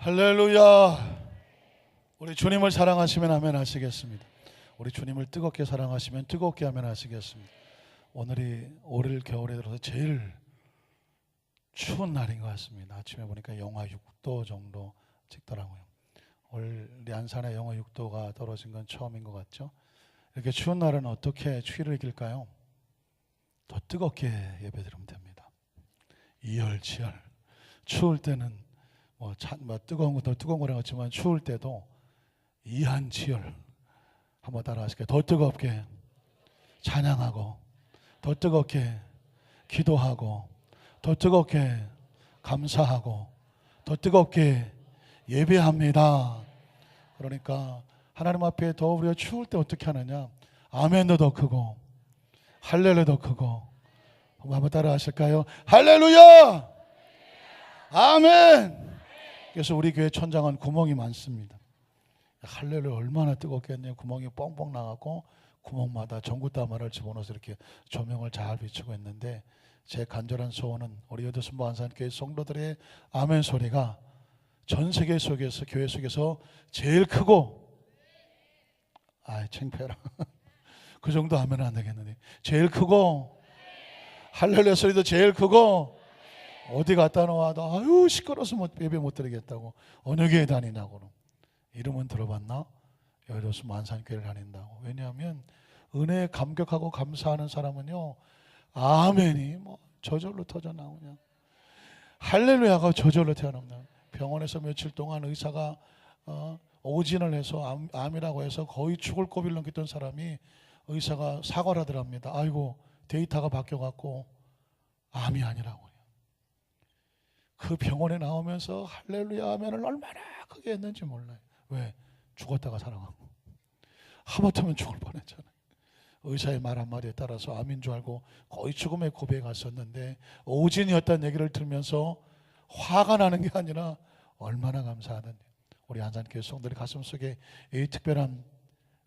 할렐루야. 우리 주님을 사랑하시면 아멘 하시겠습니다. 우리 주님을 뜨겁게 사랑하시면 뜨겁게 아멘 하시겠습니다. 오늘이 올 겨울에 들어서 제일 추운 날인 것 같습니다. 아침에 보니까 영하 6도 정도 찍더라고요. 올 안산에 영하 6도가 떨어진 건 처음인 것 같죠? 이렇게 추운 날은 어떻게 추위를 이길까요? 더 뜨겁게 예배드리면 됩니다. 이열치열. 추울 때는 뜨거운 것도 뜨거운 거랑 같지만 추울 때도 이한치열. 한번 따라 하실까요? 더 뜨겁게 찬양하고, 더 뜨겁게 기도하고, 더 뜨겁게 감사하고, 더 뜨겁게 예배합니다. 그러니까 하나님 앞에 더 우리가 추울 때 어떻게 하느냐? 아멘도 더 크고 할렐루야 더 크고. 한번 따라 하실까요? 할렐루야! 아멘! 그래서 우리 교회 천장은 구멍이 많습니다. 할렐루야 얼마나 뜨겁겠네요. 구멍이 뻥뻥 나가고 구멍마다 전구다마를 집어넣어서 이렇게 조명을 잘 비추고 있는데, 제 간절한 소원은 우리 여도순보 안산교회 성도들의 아멘 소리가 전 세계 속에서, 교회 속에서 제일 크고, 창피해라. 그 정도 하면 안 되겠는데, 제일 크고 할렐루야 소리도 제일 크고, 어디 갖다 놓아도 시끄러워서 예배 못 드리겠다고 어느 교회 다니냐고. 이름은 들어봤나? 여도순보 안산교회를 다닌다고. 왜냐하면 은혜에 감격하고 감사하는 사람은요, 아멘이 저절로 터져 나오냐. 할렐루야가 저절로 태어납니다. 병원에서 며칠 동안 의사가 오진을 해서 암이라고 해서 거의 죽을 고비를 넘겼던 사람이 의사가 사과를 하더랍니다. 아이고 데이터가 바뀌어갖고 암이 아니라고. 그 병원에 나오면서 할렐루야 아멘을 얼마나 크게 했는지 몰라요. 왜? 죽었다가 살아가고, 하마터면 죽을 뻔했잖아요. 의사의 말 한마디에 따라서 암인 줄 알고 거의 죽음의 고비에 갔었는데, 오진이었다는 얘기를 들으면서 화가 나는 게 아니라 얼마나 감사하는지. 우리 안산교회 성도들의 가슴속에 이 특별한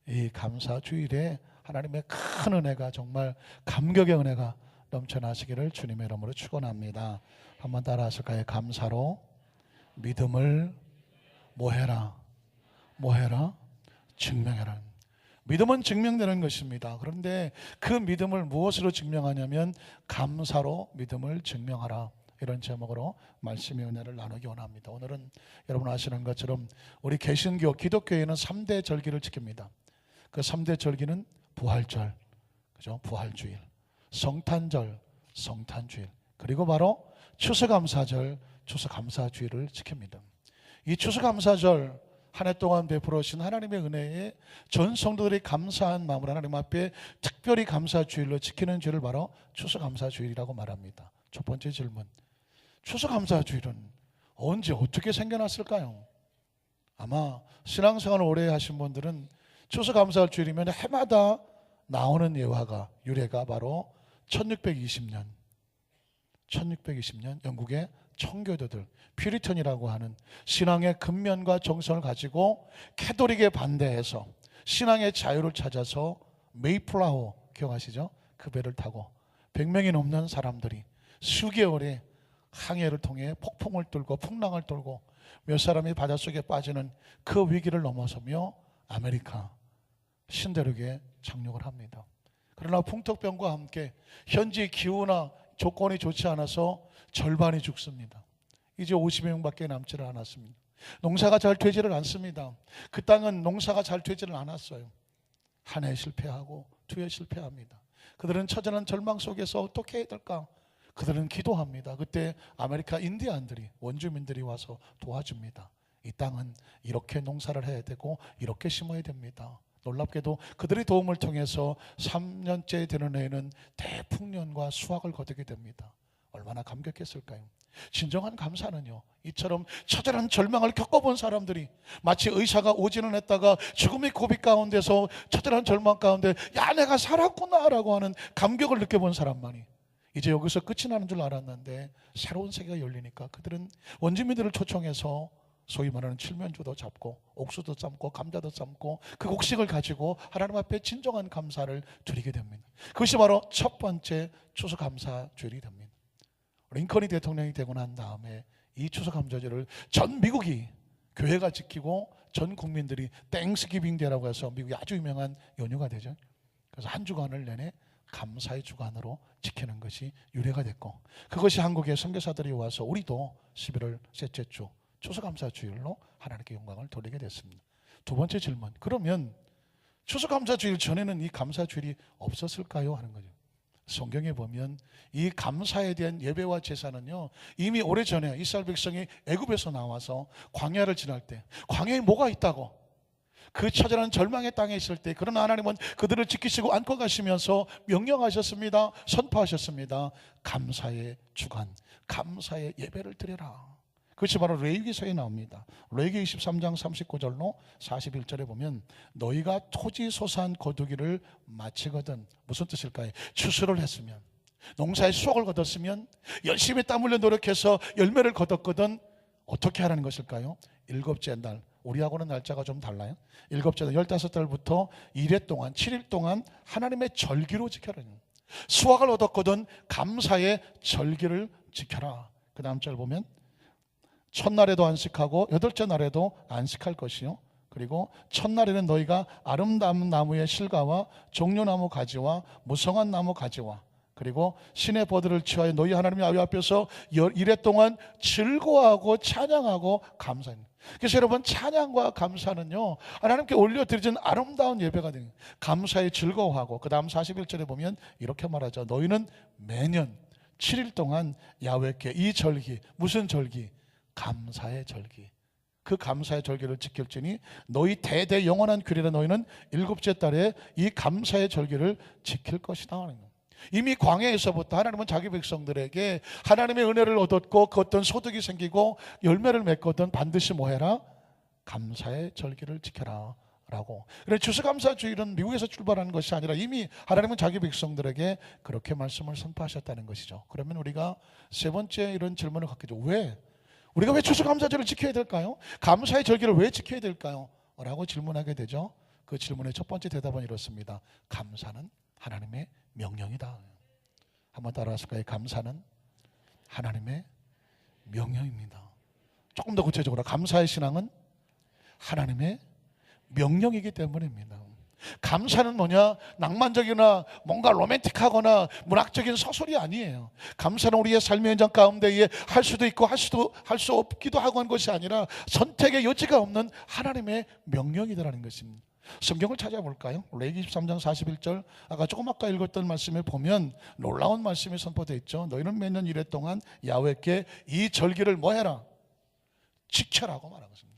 이 감사 주일에 하나님의 큰 은혜가, 정말 감격의 은혜가 넘쳐나시기를 주님의 이름으로 축원합니다. 한번 따라 하실까요? 감사로 믿음을 뭐해라? 증명해라. 믿음은 증명되는 것입니다. 그런데 그 믿음을 무엇으로 증명하냐면 감사로 믿음을 증명하라. 이런 제목으로 말씀의 은혜를 나누기 원합니다. 오늘은 여러분 아시는 것처럼 우리 개신교, 기독교회는 3대 절기를 지킵니다. 그 3대 절기는 부활절, 그죠? 부활주일, 성탄절, 성탄주일, 그리고 바로 추수감사절, 추수감사주일을 지킵니다. 이 추수감사절, 한 해 동안 베풀어 주신 하나님의 은혜에 전 성도들이 감사한 마음으로 하나님 앞에 특별히 감사주일로 지키는 주일을 바로 추수감사주일이라고 말합니다. 첫 번째 질문, 추수감사주일은 언제 어떻게 생겨났을까요? 아마 신앙생활을 오래 하신 분들은 추수감사주일이면 해마다 나오는 예화가, 유래가 바로 1620년 영국의 청교도들, 퓨리턴이라고 하는 신앙의 근면과 정성을 가지고 캐톨릭에 반대해서 신앙의 자유를 찾아서 메이플라워 기억하시죠? 그 배를 타고 100명이 넘는 사람들이 수개월의 항해를 통해 폭풍을 뚫고 풍랑을 뚫고 몇 사람이 바닷속에 빠지는 그 위기를 넘어서며 아메리카 신대륙에 착륙을 합니다. 그러나 풍토병과 함께 현지 기후나 조건이 좋지 않아서 절반이 죽습니다. 이제 50명밖에 남지를 않았습니다. 농사가 잘 되지를 않습니다. 그 땅은 농사가 잘 되지를 않았어요. 한 해 실패하고 두 해 실패합니다. 그들은 처절한 절망 속에서 어떻게 해야 될까? 그들은 기도합니다. 그때 아메리카 인디안들이, 원주민들이 와서 도와줍니다. 이 땅은 이렇게 농사를 해야 되고 이렇게 심어야 됩니다. 놀랍게도 그들의 도움을 통해서 3년째 되는 해에는 대풍년과 수확을 거두게 됩니다. 얼마나 감격했을까요? 진정한 감사는요, 이처럼 처절한 절망을 겪어본 사람들이, 마치 의사가 오진을 했다가 죽음의 고비 가운데서 처절한 절망 가운데 야 내가 살았구나 라고 하는 감격을 느껴본 사람만이 이제 여기서 끝이 나는 줄 알았는데 새로운 세계가 열리니까 그들은 원주민들을 초청해서 소위 말하는 칠면조도 잡고 옥수도 삶고 감자도 삶고 그 곡식을 가지고 하나님 앞에 진정한 감사를 드리게 됩니다. 그것이 바로 첫 번째 추수감사주일이 됩니다. 링컨이 대통령이 되고 난 다음에 이 추수감사절을 전 미국이 교회가 지키고 전 국민들이 땡스기빙 데이라고 해서 미국이 아주 유명한 연휴가 되죠. 그래서 한 주간을 내내 감사의 주간으로 지키는 것이 유래가 됐고, 그것이 한국의 선교사들이 와서 우리도 11월 셋째 주 추수감사주일로 하나님께 영광을 돌리게 됐습니다. 두 번째 질문, 그러면 추수감사주일 전에는 이 감사주일이 없었을까요? 하는 거죠. 성경에 보면 이 감사에 대한 예배와 제사는요, 이미 오래전에 이스라엘 백성이 애굽에서 나와서 광야를 지날 때, 광야에 뭐가 있다고, 그 처절한 절망의 땅에 있을 때, 그러나 하나님은 그들을 지키시고 안고 가시면서 명령하셨습니다. 선포하셨습니다. 감사의 주간, 감사의 예배를 드려라. 그것이 바로 레위기서에 나옵니다. 레위기 23장 39절로 41절에 보면, 너희가 토지 소산 거두기를 마치거든, 무슨 뜻일까요? 추수를 했으면, 농사의 수확을 거뒀으면, 열심히 땀 흘려 노력해서 열매를 거뒀거든, 어떻게 하라는 것일까요? 일곱째 날, 우리하고는 날짜가 좀 달라요. 일곱째 날 15달부터 1회 동안 7일 동안 하나님의 절기로 지켜라. 수확을 얻었거든 감사의 절기를 지켜라. 그 다음 절 보면, 첫날에도 안식하고 여덟째 날에도 안식할 것이요, 그리고 첫날에는 너희가 아름다운 나무의 실과와 종려나무 가지와 무성한 나무 가지와 그리고 신의 버들을 취하여 너희 하나님의 아위 앞에서 1회 동안 즐거워하고 찬양하고 감사합니다. 그래서 여러분, 찬양과 감사는요, 하나님께 올려드리는 아름다운 예배가 됩니다. 감사에 즐거워하고, 그 다음 41절에 보면 이렇게 말하죠. 너희는 매년 7일 동안 야훼께 이 절기, 무슨 절기? 감사의 절기. 그 감사의 절기를 지킬지니 너희 대대 영원한 규례라. 너희는 일곱째 달에 이 감사의 절기를 지킬 것이다. 이미 광야에서부터 하나님은 자기 백성들에게 하나님의 은혜를 얻었고 그 어떤 소득이 생기고 열매를 맺거든 반드시 뭐 해라? 감사의 절기를 지켜라 라고. 그래서 추수감사주일은 미국에서 출발하는 것이 아니라 이미 하나님은 자기 백성들에게 그렇게 말씀을 선포하셨다는 것이죠. 그러면 우리가 세 번째 이런 질문을 갖게 되죠. 우리가 왜 추수감사절을 지켜야 될까요? 감사의 절기를 왜 지켜야 될까요? 라고 질문하게 되죠. 그 질문의 첫 번째 대답은 이렇습니다. 감사는 하나님의 명령이다. 한번 따라하실까요? 감사는 하나님의 명령입니다. 조금 더 구체적으로, 감사의 신앙은 하나님의 명령이기 때문입니다. 감사는 뭐냐? 낭만적이나 뭔가 로맨틱하거나 문학적인 서술이 아니에요. 감사는 우리의 삶의 현장 가운데에 할 수도 있고 할 수 없기도 하고 한 것이 아니라 선택의 여지가 없는 하나님의 명령이라는 것입니다. 성경을 찾아볼까요? 레위기 23장 41절, 아까 조금 아까 읽었던 말씀에 보면 놀라운 말씀이 선포되어 있죠. 너희는 매년 1회 동안 야훼께 이 절기를 뭐 해라? 지켜라고 말하고 있습니다.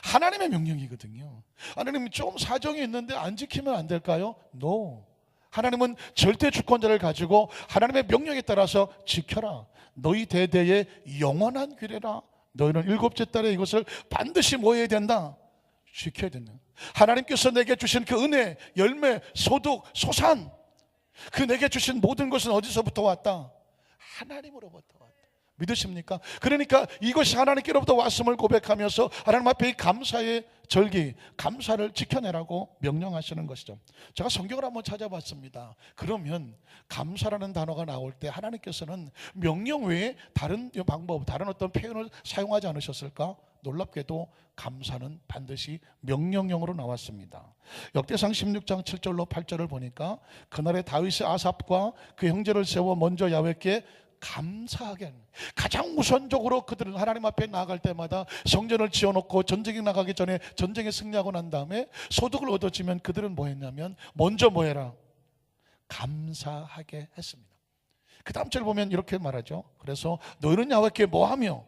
하나님의 명령이거든요. 하나님이 좀 사정이 있는데 안 지키면 안 될까요? No. 하나님은 절대 주권자를 가지고 하나님의 명령에 따라서 지켜라. 너희 대대의 영원한 규례라. 너희는 일곱째 달에 이것을 반드시 뭐 해야 된다? 지켜야 된다. 하나님께서 내게 주신 그 은혜, 열매, 소득, 소산, 그 내게 주신 모든 것은 어디서부터 왔다? 하나님으로부터 왔다. 믿으십니까? 그러니까 이것이 하나님께로부터 왔음을 고백하면서 하나님 앞에 이 감사의 절기, 감사를 지켜내라고 명령하시는 것이죠. 제가 성경을 한번 찾아봤습니다. 그러면 감사라는 단어가 나올 때 하나님께서는 명령 외에 다른 방법, 다른 어떤 표현을 사용하지 않으셨을까? 놀랍게도 감사는 반드시 명령형으로 나왔습니다. 역대상 16장 7절로 8절을 보니까 그날에 다윗이 아삽과 그 형제를 세워 먼저 야훼께 감사하게, 가장 우선적으로 그들은 하나님 앞에 나아갈 때마다 성전을 지어놓고 전쟁에 나가기 전에 전쟁에 승리하고 난 다음에 소득을 얻어지면 그들은 뭐 했냐면 먼저 뭐 해라? 감사하게 했습니다. 그 다음 절 보면 이렇게 말하죠. 그래서 너희는 야훼께 뭐 하며?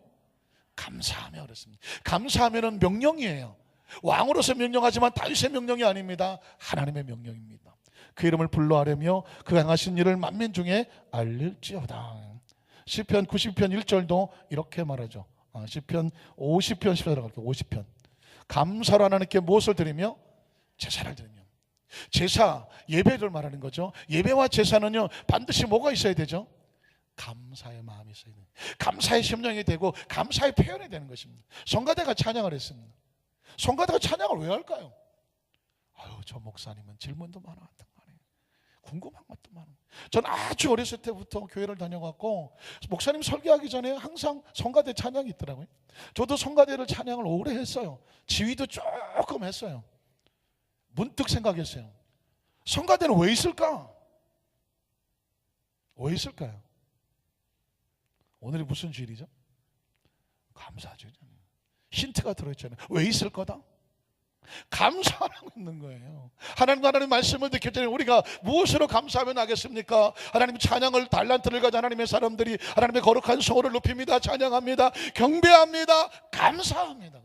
감사하며 그랬습니다. 감사하면은 명령이에요. 왕으로서 명령하지만 다윗의 명령이 아닙니다. 하나님의 명령입니다. 그 이름을 불러하려며 그 행하신 일을 만민 중에 알릴지어다. 시편 90편 1절도 이렇게 말하죠. 시편 50편 10절 갈게요. 50편. 감사로 하나님께 무엇을 드리며? 제사를 드리며. 제사, 예배를 말하는 거죠. 예배와 제사는요 반드시 뭐가 있어야 되죠? 감사의 마음이 있어야 돼요. 감사의 심령이 되고 감사의 표현이 되는 것입니다. 성가대가 찬양을 했습니다. 성가대가 찬양을 왜 할까요? 아유, 저 목사님은 질문도 많았단 말이에요. 궁금한 것도 많아요. 전 아주 어렸을 때부터 교회를 다녀갔고 목사님 설교하기 전에 항상 성가대 찬양이 있더라고요. 저도 성가대를 찬양을 오래 했어요. 지휘도 조금 했어요. 문득 생각했어요. 성가대는 왜 있을까? 왜 있을까요? 오늘이 무슨 주일이죠? 감사주일. 힌트가 들어있잖아요. 왜 있을 거다? 감사하고 있는 거예요. 하나님 말씀을 듣기 전에 우리가 무엇으로 감사하면 하겠습니까? 하나님 찬양을 달란트를 가진 하나님의 사람들이 하나님의 거룩한 성호를 높입니다. 찬양합니다. 경배합니다. 감사합니다.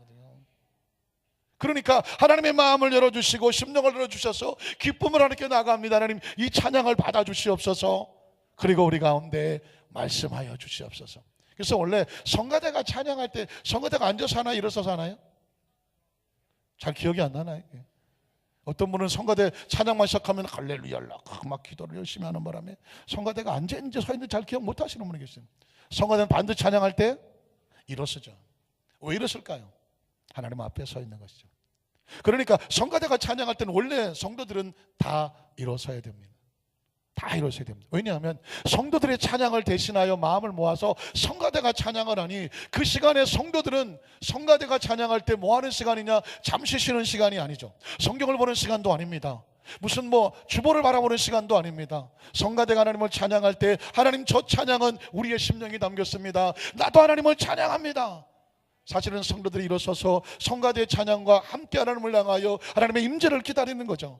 그러니까 하나님의 마음을 열어주시고 심령을 열어주셔서 기쁨을 하나님께 나갑니다. 하나님 이 찬양을 받아주시옵소서. 그리고 우리 가운데 말씀하여 주시옵소서. 그래서 원래 성가대가 찬양할 때 성가대가 앉아서 하나요? 일어서서 하나요? 잘 기억이 안 나나요? 어떤 분은 성가대 찬양만 시작하면 할렐루야 막 기도를 열심히 하는 바람에 성가대가 앉아있는지 서있는지 잘 기억 못 하시는 분이 계세요. 성가대는 반드시 찬양할 때 일어서죠. 왜 일어설까요? 하나님 앞에 서 있는 것이죠. 그러니까 성가대가 찬양할 때는 원래 성도들은 다 일어서야 됩니다. 다 일어서야 됩니다. 왜냐하면 성도들의 찬양을 대신하여 마음을 모아서 성가대가 찬양을 하니 그 시간에 성도들은 성가대가 찬양할 때 뭐 하는 시간이냐? 잠시 쉬는 시간이 아니죠. 성경을 보는 시간도 아닙니다. 무슨 주보를 바라보는 시간도 아닙니다. 성가대가 하나님을 찬양할 때 하나님 저 찬양은 우리의 심령이 담겼습니다. 나도 하나님을 찬양합니다. 사실은 성도들이 일어서서 성가대의 찬양과 함께 하나님을 향하여 하나님의 임재를 기다리는 거죠.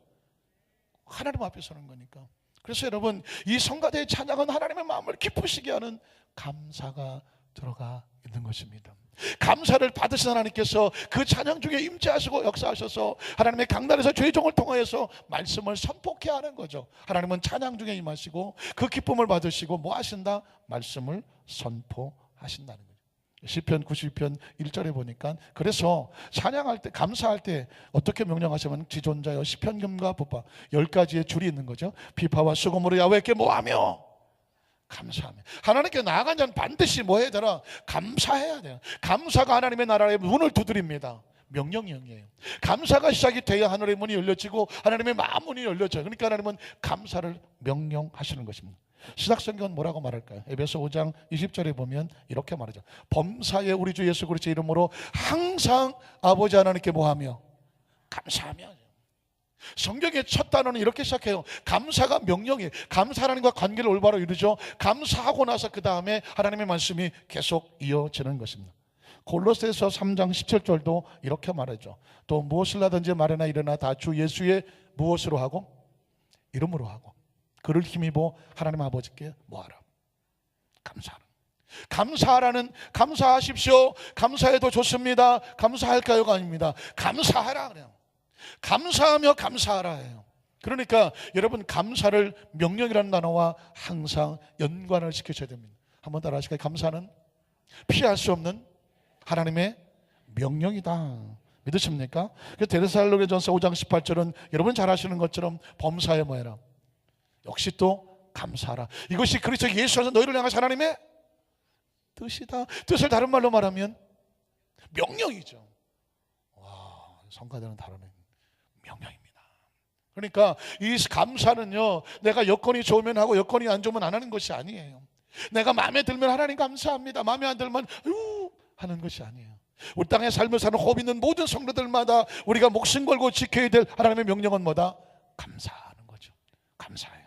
하나님 앞에 서는 거니까. 그래서 여러분 이 성가대의 찬양은 하나님의 마음을 기쁘시게 하는 감사가 들어가 있는 것입니다. 감사를 받으신 하나님께서 그 찬양 중에 임재하시고 역사하셔서 하나님의 강단에서 죄의 종을 통하여서 말씀을 선포케 하는 거죠. 하나님은 찬양 중에 임하시고 그 기쁨을 받으시고 뭐 하신다? 말씀을 선포하신다는 거죠. 시편 92편 1절에 보니까 그래서 찬양할 때 감사할 때 어떻게 명령하시면 지존자여 시편금과 부파 10가지의 줄이 있는 거죠. 비파와 수금으로 야훼께 뭐하며 감사하며 하나님께 나아간 자는 반드시 뭐 해야 되나? 감사해야 돼요. 감사가 하나님의 나라의 문을 두드립니다. 명령이에요. 감사가 시작이 돼야 하늘의 문이 열려지고 하나님의 마음 문이 열려져요. 그러니까 하나님은 감사를 명령하시는 것입니다. 신약성경은 뭐라고 말할까요? 에베소 5장 20절에 보면 이렇게 말하죠. 범사에 우리 주 예수 그리스도의 이름으로 항상 아버지 하나님께 뭐하며 감사하며. 성경의 첫 단어는 이렇게 시작해요. 감사가 명령이에요. 감사 하나님과 관계를 올바로 이루죠. 감사하고 나서 그 다음에 하나님의 말씀이 계속 이어지는 것입니다. 골로새서 3장 17절도 이렇게 말하죠. 또 무엇을 하든지 말이나 일어나 다 주 예수의 무엇으로 하고? 이름으로 하고 그를 힘입어 하나님 아버지께 뭐하라? 감사하라. 감사하십시오. 감사해도 좋습니다. 감사할까요가 아닙니다. 감사하라 그래요. 감사하며 감사하라 해요. 그러니까 여러분 감사를 명령이라는 단어와 항상 연관을 시키셔야 됩니다. 한번 따라 하실까요? 감사는 피할 수 없는 하나님의 명령이다. 믿으십니까? 데살로니가전서 5장 18절은 여러분 잘 아시는 것처럼 범사에 뭐해라? 역시 또 감사하라. 이것이 그리스도 예수 안에서 너희를 향하신 하나님의 뜻이다. 뜻을 다른 말로 말하면 명령이죠. 와, 성가대는 다르네. 명령입니다. 그러니까 이 감사는요, 내가 여건이 좋으면 하고 여건이 안 좋으면 안 하는 것이 아니에요. 내가 마음에 들면 하나님 감사합니다. 마음에 안 들면 하는 것이 아니에요. 우리 땅에 삶을 사는 호흡 있는 모든 성도들마다 우리가 목숨 걸고 지켜야 될 하나님의 명령은 뭐다? 감사하는 거죠. 감사해요.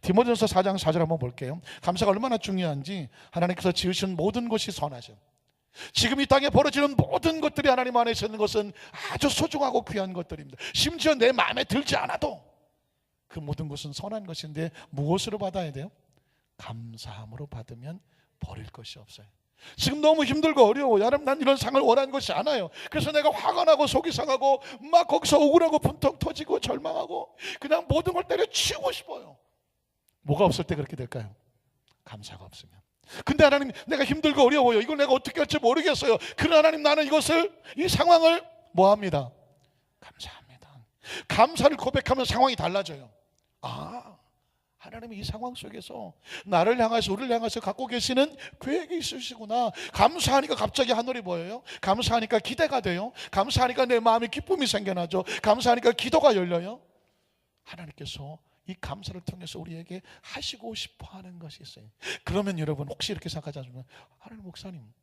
디모데전서 4장 4절 한번 볼게요. 감사가 얼마나 중요한지. 하나님께서 지으신 모든 것이 선하죠. 지금 이 땅에 벌어지는 모든 것들이 하나님 안에 있는 것은 아주 소중하고 귀한 것들입니다. 심지어 내 마음에 들지 않아도 그 모든 것은 선한 것인데 무엇으로 받아야 돼요? 감사함으로 받으면 버릴 것이 없어요. 지금 너무 힘들고 어려워. 여러분, 난 이런 상을 원하는 것이 않아요. 그래서 내가 화가 나고 속이 상하고 막 거기서 억울하고 분통 터지고 절망하고 그냥 모든 걸 때려치우고 싶어요. 뭐가 없을 때 그렇게 될까요? 감사가 없으면. 근데 하나님, 내가 힘들고 어려워요. 이걸 내가 어떻게 할지 모르겠어요. 그러나 하나님, 나는 이 상황을 뭐합니다? 감사합니다. 감사를 고백하면 상황이 달라져요. 하나님이 이 상황 속에서 나를 향해서 우리를 향해서 갖고 계시는 계획이 있으시구나. 감사하니까 갑자기 하늘이 보여요. 감사하니까 기대가 돼요. 감사하니까 내 마음에 기쁨이 생겨나죠. 감사하니까 기도가 열려요. 하나님께서 이 감사를 통해서 우리에게 하시고 싶어 하는 것이 있어요. 그러면 여러분 혹시 이렇게 생각하지 않으면, 하나님 목사님,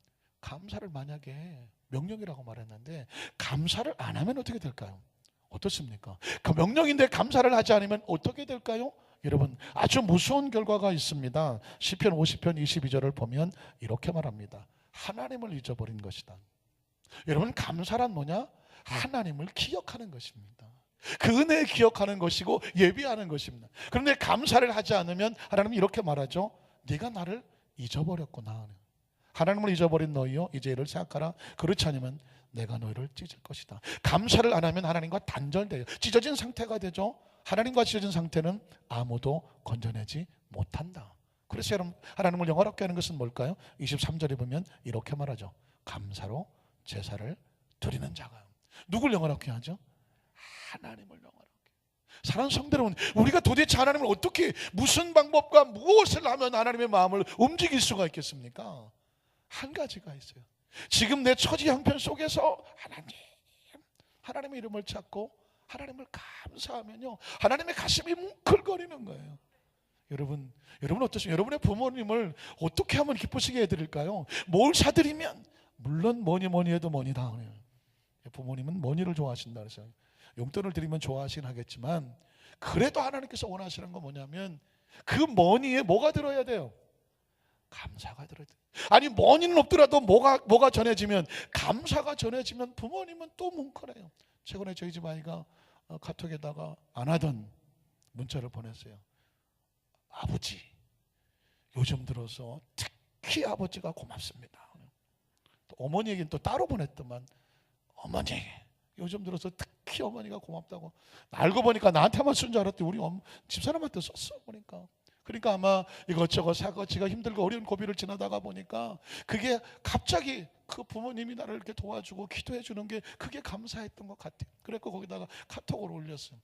감사를 만약에 명령이라고 말했는데 감사를 안 하면 어떻게 될까요? 어떻습니까? 그 명령인데 감사를 하지 않으면 어떻게 될까요? 여러분, 아주 무서운 결과가 있습니다. 시편 50편 22절을 보면 이렇게 말합니다. 하나님을 잊어버린 것이다. 여러분, 감사란 뭐냐? 하나님을 기억하는 것입니다. 그 은혜에 기억하는 것이고 예비하는 것입니다. 그런데 감사를 하지 않으면 하나님은 이렇게 말하죠. 네가 나를 잊어버렸구나. 하나님을 잊어버린 너희여, 이제 이를 생각하라. 그렇지 않으면 내가 너희를 찢을 것이다. 감사를 안 하면 하나님과 단절돼요. 찢어진 상태가 되죠. 하나님과 찢어진 상태는 아무도 건져내지 못한다. 그래서 여러분, 하나님을 영화롭게 하는 것은 뭘까요? 23절에 보면 이렇게 말하죠. 감사로 제사를 드리는 자가. 누굴 영화롭게 하죠? 하나님을 영화롭게. 사랑하는 성도 여러분, 우리가 도대체 하나님을 어떻게, 무슨 방법과 무엇을 하면 하나님의 마음을 움직일 수가 있겠습니까? 한 가지가 있어요. 지금 내 처지 형편 속에서 하나님의 이름을 찾고 하나님을 감사하면요, 하나님의 가슴이 뭉클거리는 거예요. 여러분 어떠세요? 여러분의 부모님을 어떻게 하면 기쁘시게 해드릴까요? 뭘 사드리면, 물론 뭐니 해도 머니다. 부모님은 머니를 좋아하신다 그래서 용돈을 드리면 좋아하시긴 하겠지만, 그래도 하나님께서 원하시는 건 뭐냐면 그 머니에 뭐가 들어야 돼요? 감사가 들어야 돼요. 아니, 머니는 없더라도 뭐가 전해지면, 감사가 전해지면 부모님은 또 뭉클해요. 최근에 저희 집 아이가 카톡에다가 안 하던 문자를 보냈어요. 아버지, 요즘 들어서 특히 아버지가 고맙습니다. 또 어머니 얘기는 또 따로 보냈더만, 어머니, 요즘 들어서 특히 어머니가 고맙다고. 알고 보니까 나한테만 쓴 줄 알았더니 우리 집사람한테 썼어. 그러니까 아마 이것저것 사고치가 힘들고 어려운 고비를 지나다가 보니까 그게 갑자기 그 부모님이 나를 이렇게 도와주고 기도해 주는 게 그게 감사했던 것 같아요. 그래서 거기다가 카톡을 올렸어요.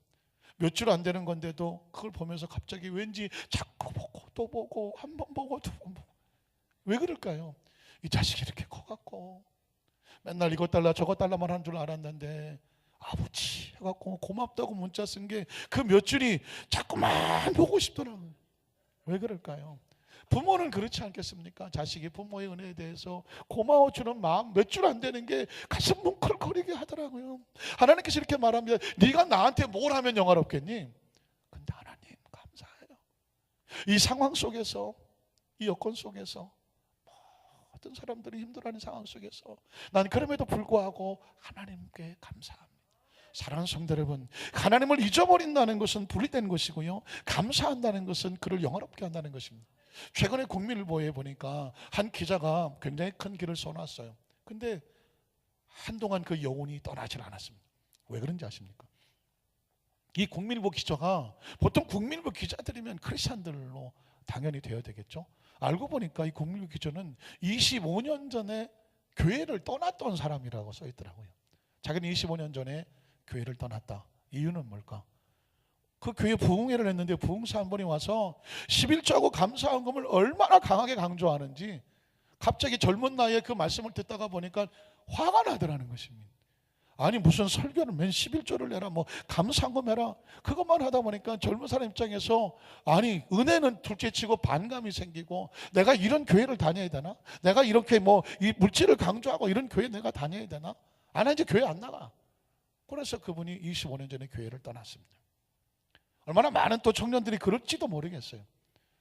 몇 줄 안 되는 건데도 그걸 보면서 갑자기 왠지 자꾸 보고 또 보고, 한 번 보고 두 번 보고. 왜 그럴까요? 이 자식이 이렇게 커갖고 맨날 이것 달라 저것 달라만 한 줄 알았는데 아버지 해갖고 고맙다고 문자 쓴 게 그 몇 줄이 자꾸만 보고 싶더라고요. 왜 그럴까요? 부모는 그렇지 않겠습니까? 자식이 부모의 은혜에 대해서 고마워주는 마음 몇 줄 안 되는 게 가슴 뭉클거리게 하더라고요. 하나님께서 이렇게 말합니다. 네가 나한테 뭘 하면 영화롭겠니? 근데 하나님 감사해요. 이 상황 속에서, 이 여건 속에서, 모든 사람들이 힘들어하는 상황 속에서 난 그럼에도 불구하고 하나님께 감사합니다. 사랑하는 성도 여러분, 하나님을 잊어버린다는 것은 분리된 것이고요, 감사한다는 것은 그를 영화롭게 한다는 것입니다. 최근에 국민일보에 보니까 한 기자가 굉장히 큰 길을 써놨어요. 근데 한동안 그 여운이 떠나질 않았습니다. 왜 그런지 아십니까? 이 국민일보 기자가, 보통 국민일보 기자들이면 크리스찬들로 당연히 되어야 되겠죠. 알고 보니까 이 국민일보 기자는 25년 전에 교회를 떠났던 사람이라고 써 있더라고요. 자기는 25년 전에 교회를 떠났다. 이유는 뭘까? 그 교회 부흥회를 했는데 부흥사 한 분이 와서 11조하고 감사헌금을 얼마나 강하게 강조하는지 갑자기 젊은 나이에 그 말씀을 듣다가 보니까 화가 나더라는 것입니다. 아니, 무슨 설교를 맨 11조를 내라, 뭐 감사헌금 해라, 그것만 하다 보니까 젊은 사람 입장에서, 아니, 은혜는 둘째치고 반감이 생기고, 내가 이런 교회를 다녀야 되나? 내가 이렇게 뭐 이 물질을 강조하고 이런 교회 내가 다녀야 되나? 아, 이제 교회 안 나가. 그래서 그분이 25년 전에 교회를 떠났습니다. 얼마나 많은 또 청년들이 그럴지도 모르겠어요.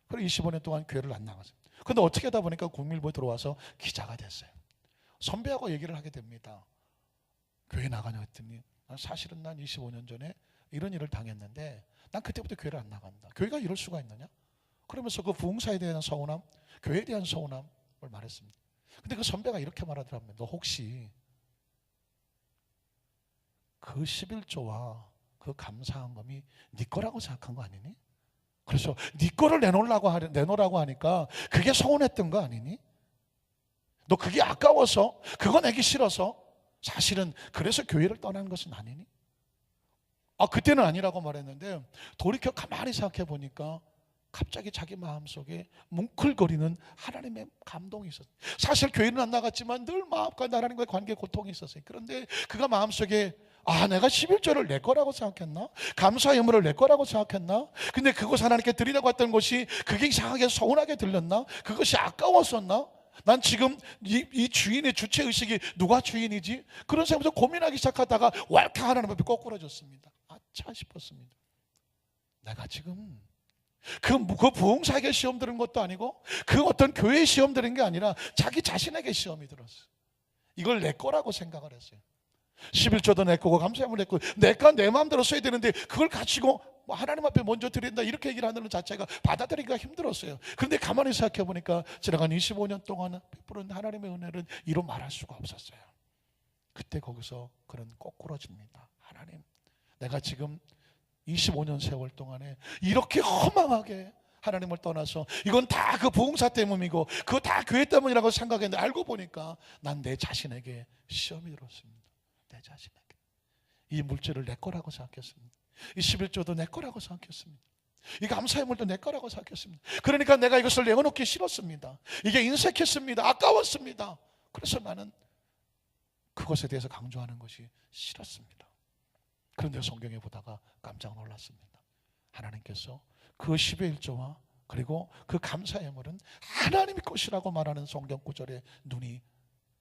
그래서 25년 동안 교회를 안 나갔어요. 그런데 어떻게 하다 보니까 국민일보에 들어와서 기자가 됐어요. 선배하고 얘기를 하게 됩니다. 교회 나가냐 했더니, 사실은 난 25년 전에 이런 일을 당했는데 난 그때부터 교회를 안 나간다. 교회가 이럴 수가 있느냐? 그러면서 그 부흥사에 대한 서운함, 교회에 대한 서운함을 말했습니다. 근데 그 선배가 이렇게 말하더랍니다. 너 혹시 그 11조와 그 감사헌금이 네 거라고 생각한 거 아니니? 그래서 네 거를 내놓으라고 하니까 그게 서운했던 거 아니니? 너 그게 아까워서, 그거 내기 싫어서, 사실은 그래서 교회를 떠난 것은 아니니? 그때는 아니라고 말했는데 돌이켜 가만히 생각해 보니까 갑자기 자기 마음속에 뭉클거리는 하나님의 감동이 있었어요. 사실 교회는 안 나갔지만 늘 마음과 하나님과의 관계에 고통이 있었어요. 그런데 그가 마음속에 내가 11조를 내 거라고 생각했나? 감사의 의무를 내 거라고 생각했나? 근데 그곳 하나님께 드리려고 했던 것이 그게 이상하게 서운하게 들렸나? 그것이 아까웠었나? 난 지금 이 주인의 주체의식이 누가 주인이지? 그런 생각에서 고민하기 시작하다가 왈칵 하나님 앞에 꼬꾸라졌습니다. 아차 싶었습니다. 내가 지금 그 부흥사에게 시험 들은 것도 아니고 그 어떤 교회에 시험 들은 게 아니라 자기 자신에게 시험이 들었어요. 이걸 내 거라고 생각을 했어요. 11조도 내 거고 감사함을 내 거고 내가 내 마음대로 써야 되는데 그걸 가지고 하나님 앞에 먼저 드린다 이렇게 얘기를 하는 것 자체가 받아들이기가 힘들었어요. 그런데 가만히 생각해 보니까 지나간 25년 동안 베푸른 하나님의 은혜는 이루 말할 수가 없었어요. 그때 거기서 그런 거꾸러집니다. 하나님, 내가 지금 25년 세월 동안에 이렇게 허망하게 하나님을 떠나서 이건 다 그 부흥사 때문이고 그거 다 교회 때문이라고 생각했는데 알고 보니까 난 내 자신에게 시험이 들었습니다. 내 자신에게 이 물질을 내 거라고 생각했습니다. 이 11조도 내 거라고 생각했습니다. 이 감사의 물도 내 거라고 생각했습니다. 그러니까 내가 이것을 내어놓기 싫었습니다. 이게 인색했습니다. 아까웠습니다. 그래서 나는 그것에 대해서 강조하는 것이 싫었습니다. 그런데 성경에 보다가 깜짝 놀랐습니다. 하나님께서 그 10의 1조와 그리고 그 감사의 물은 하나님의 것이라고 말하는 성경 구절에 눈이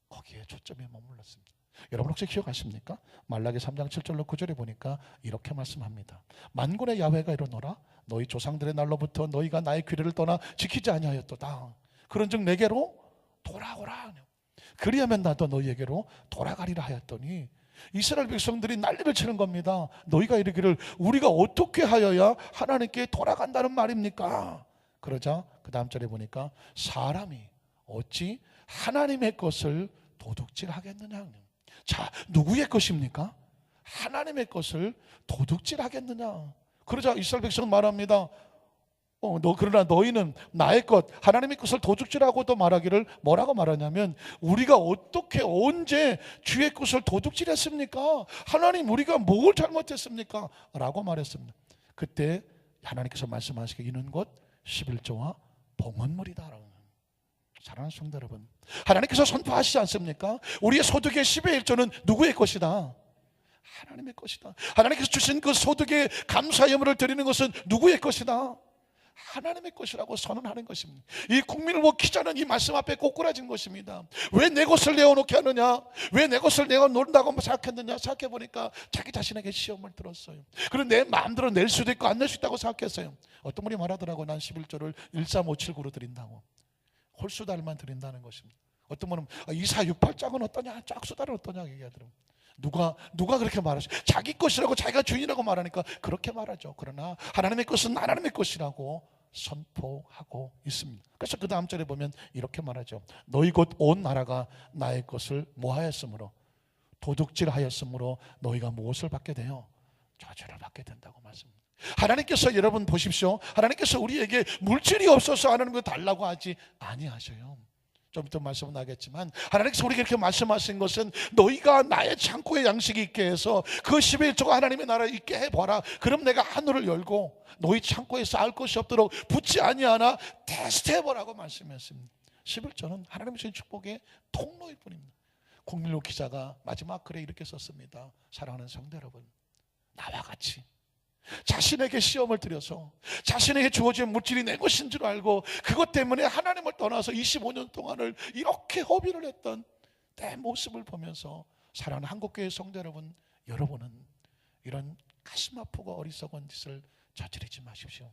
거기에 초점이 머물렀습니다. 여러분 혹시 기억하십니까? 말라기 3장 7절로 9절에 보니까 이렇게 말씀합니다. 만군의 야훼가 이르노라 너희 조상들의 날로부터 너희가 나의 규례를 떠나 지키지 아니하였도다. 그런즉 내게로 돌아오라. 그리하면 나도 너희에게로 돌아가리라 하였더니 이스라엘 백성들이 난리를 치는 겁니다. 너희가 이르기를 우리가 어떻게 하여야 하나님께 돌아간다는 말입니까? 그러자 그 다음 절에 보니까 사람이 어찌 하나님의 것을 도둑질하겠느냐. 자, 누구의 것입니까? 하나님의 것을 도둑질하겠느냐. 그러자 이스라엘 백성은 말합니다. 그러나 너희는 나의 것 하나님의 것을 도둑질하고도 말하기를 뭐라고 말하냐면 우리가 어떻게 언제 주의 것을 도둑질했습니까? 하나님 우리가 뭘 잘못했습니까? 라고 말했습니다. 그때 하나님께서 말씀하시기에 이는 곧 11조와 봉헌물이다. 사랑하는 성도 여러분, 하나님께서 선포하시지 않습니까? 우리의 소득의 10의 1조는 누구의 것이다? 하나님의 것이다. 하나님께서 주신 그 소득의 감사의 예물을 드리는 것은 누구의 것이다? 하나님의 것이라고 선언하는 것입니다. 이 국민일보 기자는 이 말씀 앞에 꼬꾸라진 것입니다. 왜 내 것을 내어놓게 하느냐? 왜 내 것을 내어놓는다고 생각했느냐? 생각해보니까 자기 자신에게 시험을 들었어요. 그리고 내 마음대로 낼 수도 있고 안 낼 수 있다고 생각했어요. 어떤 분이 말하더라고요. 난 11조를 13579로 드린다고. 홀수달만 드린다는 것입니다. 어떤 분은 2468짝은 어떠냐? 짝수달은 어떠냐? 얘기하더라고요. 누가 그렇게 말하죠? 자기 것이라고 자기가 주인이라고 말하니까 그렇게 말하죠. 그러나 하나님의 것은 하나님의 것이라고 선포하고 있습니다. 그래서 그 다음 절에 보면 이렇게 말하죠. 너희 곧 온 나라가 나의 것을 뭐하였으므로 도둑질하였으므로 너희가 무엇을 받게 돼요? 저주를 받게 된다고 말씀합니다. 하나님께서 여러분 보십시오. 하나님께서 우리에게 물질이 없어서 하나님께 달라고 하지 아니하셔요. 좀 이따 말씀은 나겠지만 하나님께서 우리에게 이렇게 말씀하신 것은 너희가 나의 창고에 양식이 있게 해서 그 10의 1조가 하나님의 나라에 있게 해봐라. 그럼 내가 하늘을 열고 너희 창고에 쌓을 것이 없도록 붙지 아니하나 테스트해보라고 말씀했습니다. 11조는 하나님의 주신 축복의 통로일 뿐입니다. 국민일보 기자가 마지막 글에 이렇게 썼습니다. 사랑하는 성도 여러분, 나와 같이 자신에게 시험을 들여서 자신에게 주어진 물질이 내 것인 줄 알고 그것 때문에 하나님을 떠나서 25년 동안을 이렇게 허비를 했던 내 모습을 보면서 사랑하는 한국교회 성도 여러분, 여러분은 이런 가슴 아프고 어리석은 짓을 저지르지 마십시오.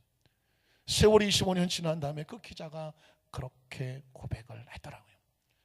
세월이 25년 지난 다음에 그 기자가 그렇게 고백을 했더라고요.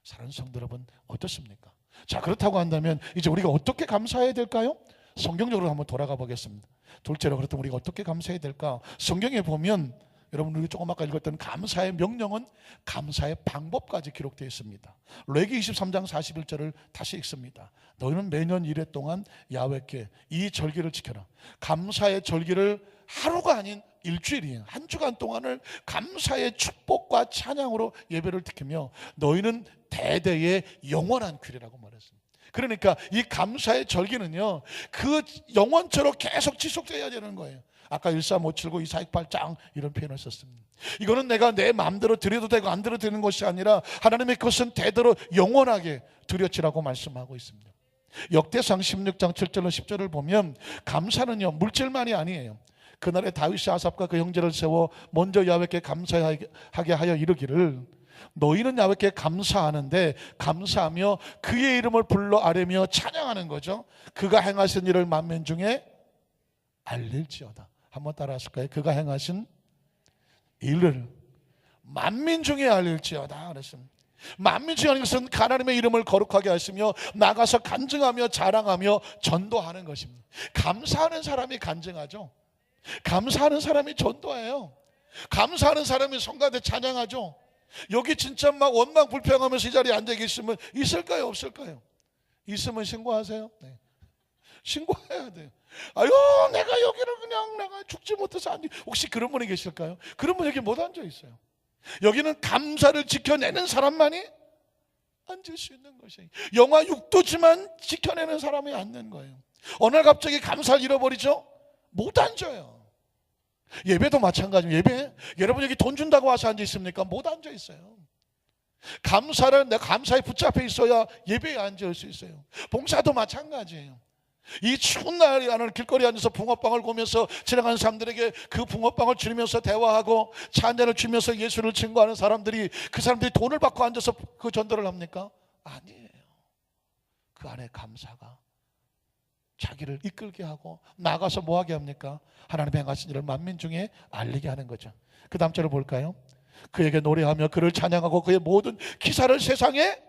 사랑하는 성도 여러분, 어떻습니까? 자, 그렇다고 한다면 이제 우리가 어떻게 감사해야 될까요? 성경적으로 한번 돌아가 보겠습니다. 둘째로 그렇다면 우리가 어떻게 감사해야 될까? 성경에 보면 여러분 우리 조금 아까 읽었던 감사의 명령은 감사의 방법까지 기록되어 있습니다. 레위기 23장 41절을 다시 읽습니다. 너희는 매년 1회 동안 야훼께 이 절기를 지켜라. 감사의 절기를 하루가 아닌 일주일이에요. 한 주간 동안을 감사의 축복과 찬양으로 예배를 드리며 너희는 대대의 영원한 규례라고 말했습니다. 그러니까 이 감사의 절기는요 그 영원처럼 계속 지속돼야 되는 거예요. 아까 13579, 2468장 이런 표현을 썼습니다. 이거는 내가 내 마음대로 드려도 되고 안 드려도 되는 것이 아니라 하나님의 것은 대대로 영원하게 드렸지라고 말씀하고 있습니다. 역대상 16장 7절로 10절을 보면 감사는요 물질만이 아니에요. 그날에 다윗이 아삽과 그 형제를 세워 먼저 야훼께 감사하게 하여 이르기를 너희는 야훼께 감사하는데 감사하며 그의 이름을 불러 아뢰며 찬양하는 거죠. 그가 행하신 일을 만민 중에 알릴지어다. 한번 따라 하실까요? 그가 행하신 일을 만민 중에 알릴지어다 그랬습니다. 만민 중에 하는 것은 하나님의 이름을 거룩하게 하시며 나가서 간증하며 자랑하며 전도하는 것입니다. 감사하는 사람이 간증하죠. 감사하는 사람이 전도해요. 감사하는 사람이 성가대 찬양하죠. 여기 진짜 막 원망 불평하면서 이 자리에 앉아 계시면 있을까요? 없을까요? 있으면 신고하세요. 네. 신고해야 돼요. 아유 내가 여기를 그냥 내가 죽지 못해서 앉아. 혹시 그런 분이 계실까요? 그런 분 여기 못 앉아 있어요. 여기는 감사를 지켜내는 사람만이 앉을 수 있는 것이에요. 영하 6도지만 지켜내는 사람이 앉는 거예요. 어느 날 갑자기 감사를 잃어버리죠? 못 앉아요. 예배도 마찬가지입니다. 예배 여러분 여기 돈 준다고 와서 앉아 있습니까? 못 앉아 있어요. 감사를 내가 감사에 붙잡혀 있어야 예배에 앉을 수 있어요. 봉사도 마찬가지예요. 이 추운 날에 길거리에 앉아서 붕어빵을 구우면서 지나가는 사람들에게 그 붕어빵을 주면서 대화하고 차 한잔을 주면서 예수를 증거하는 사람들이 그 사람들이 돈을 받고 앉아서 그 전도를 합니까? 아니에요. 그 안에 감사가 자기를 이끌게 하고 나가서 뭐하게 합니까? 하나님의 행하신 일을 만민 중에 알리게 하는 거죠. 그 다음 절을 볼까요? 그에게 노래하며 그를 찬양하고 그의 모든 기사를 세상에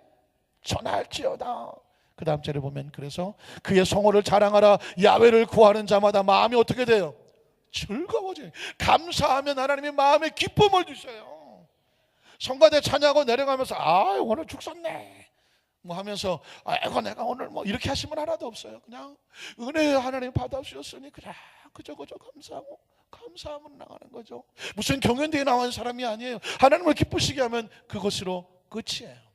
전할지어다. 그 다음 절에 보면 그래서 그의 성호를 자랑하라. 야훼를 구하는 자마다 마음이 어떻게 돼요? 즐거워져요. 감사하면 하나님이 마음에 기쁨을 주셔요. 성가대 찬양하고 내려가면서 아 오늘 죽었네 뭐 하면서 아이고 내가 오늘 뭐 이렇게 하시면 하나도 없어요. 그냥 은혜 하나님 받아주셨으니 그냥 그저 감사하고 감사하면 나가는 거죠. 무슨 경연대회 나온 사람이 아니에요. 하나님을 기쁘시게 하면 그것으로 끝이에요.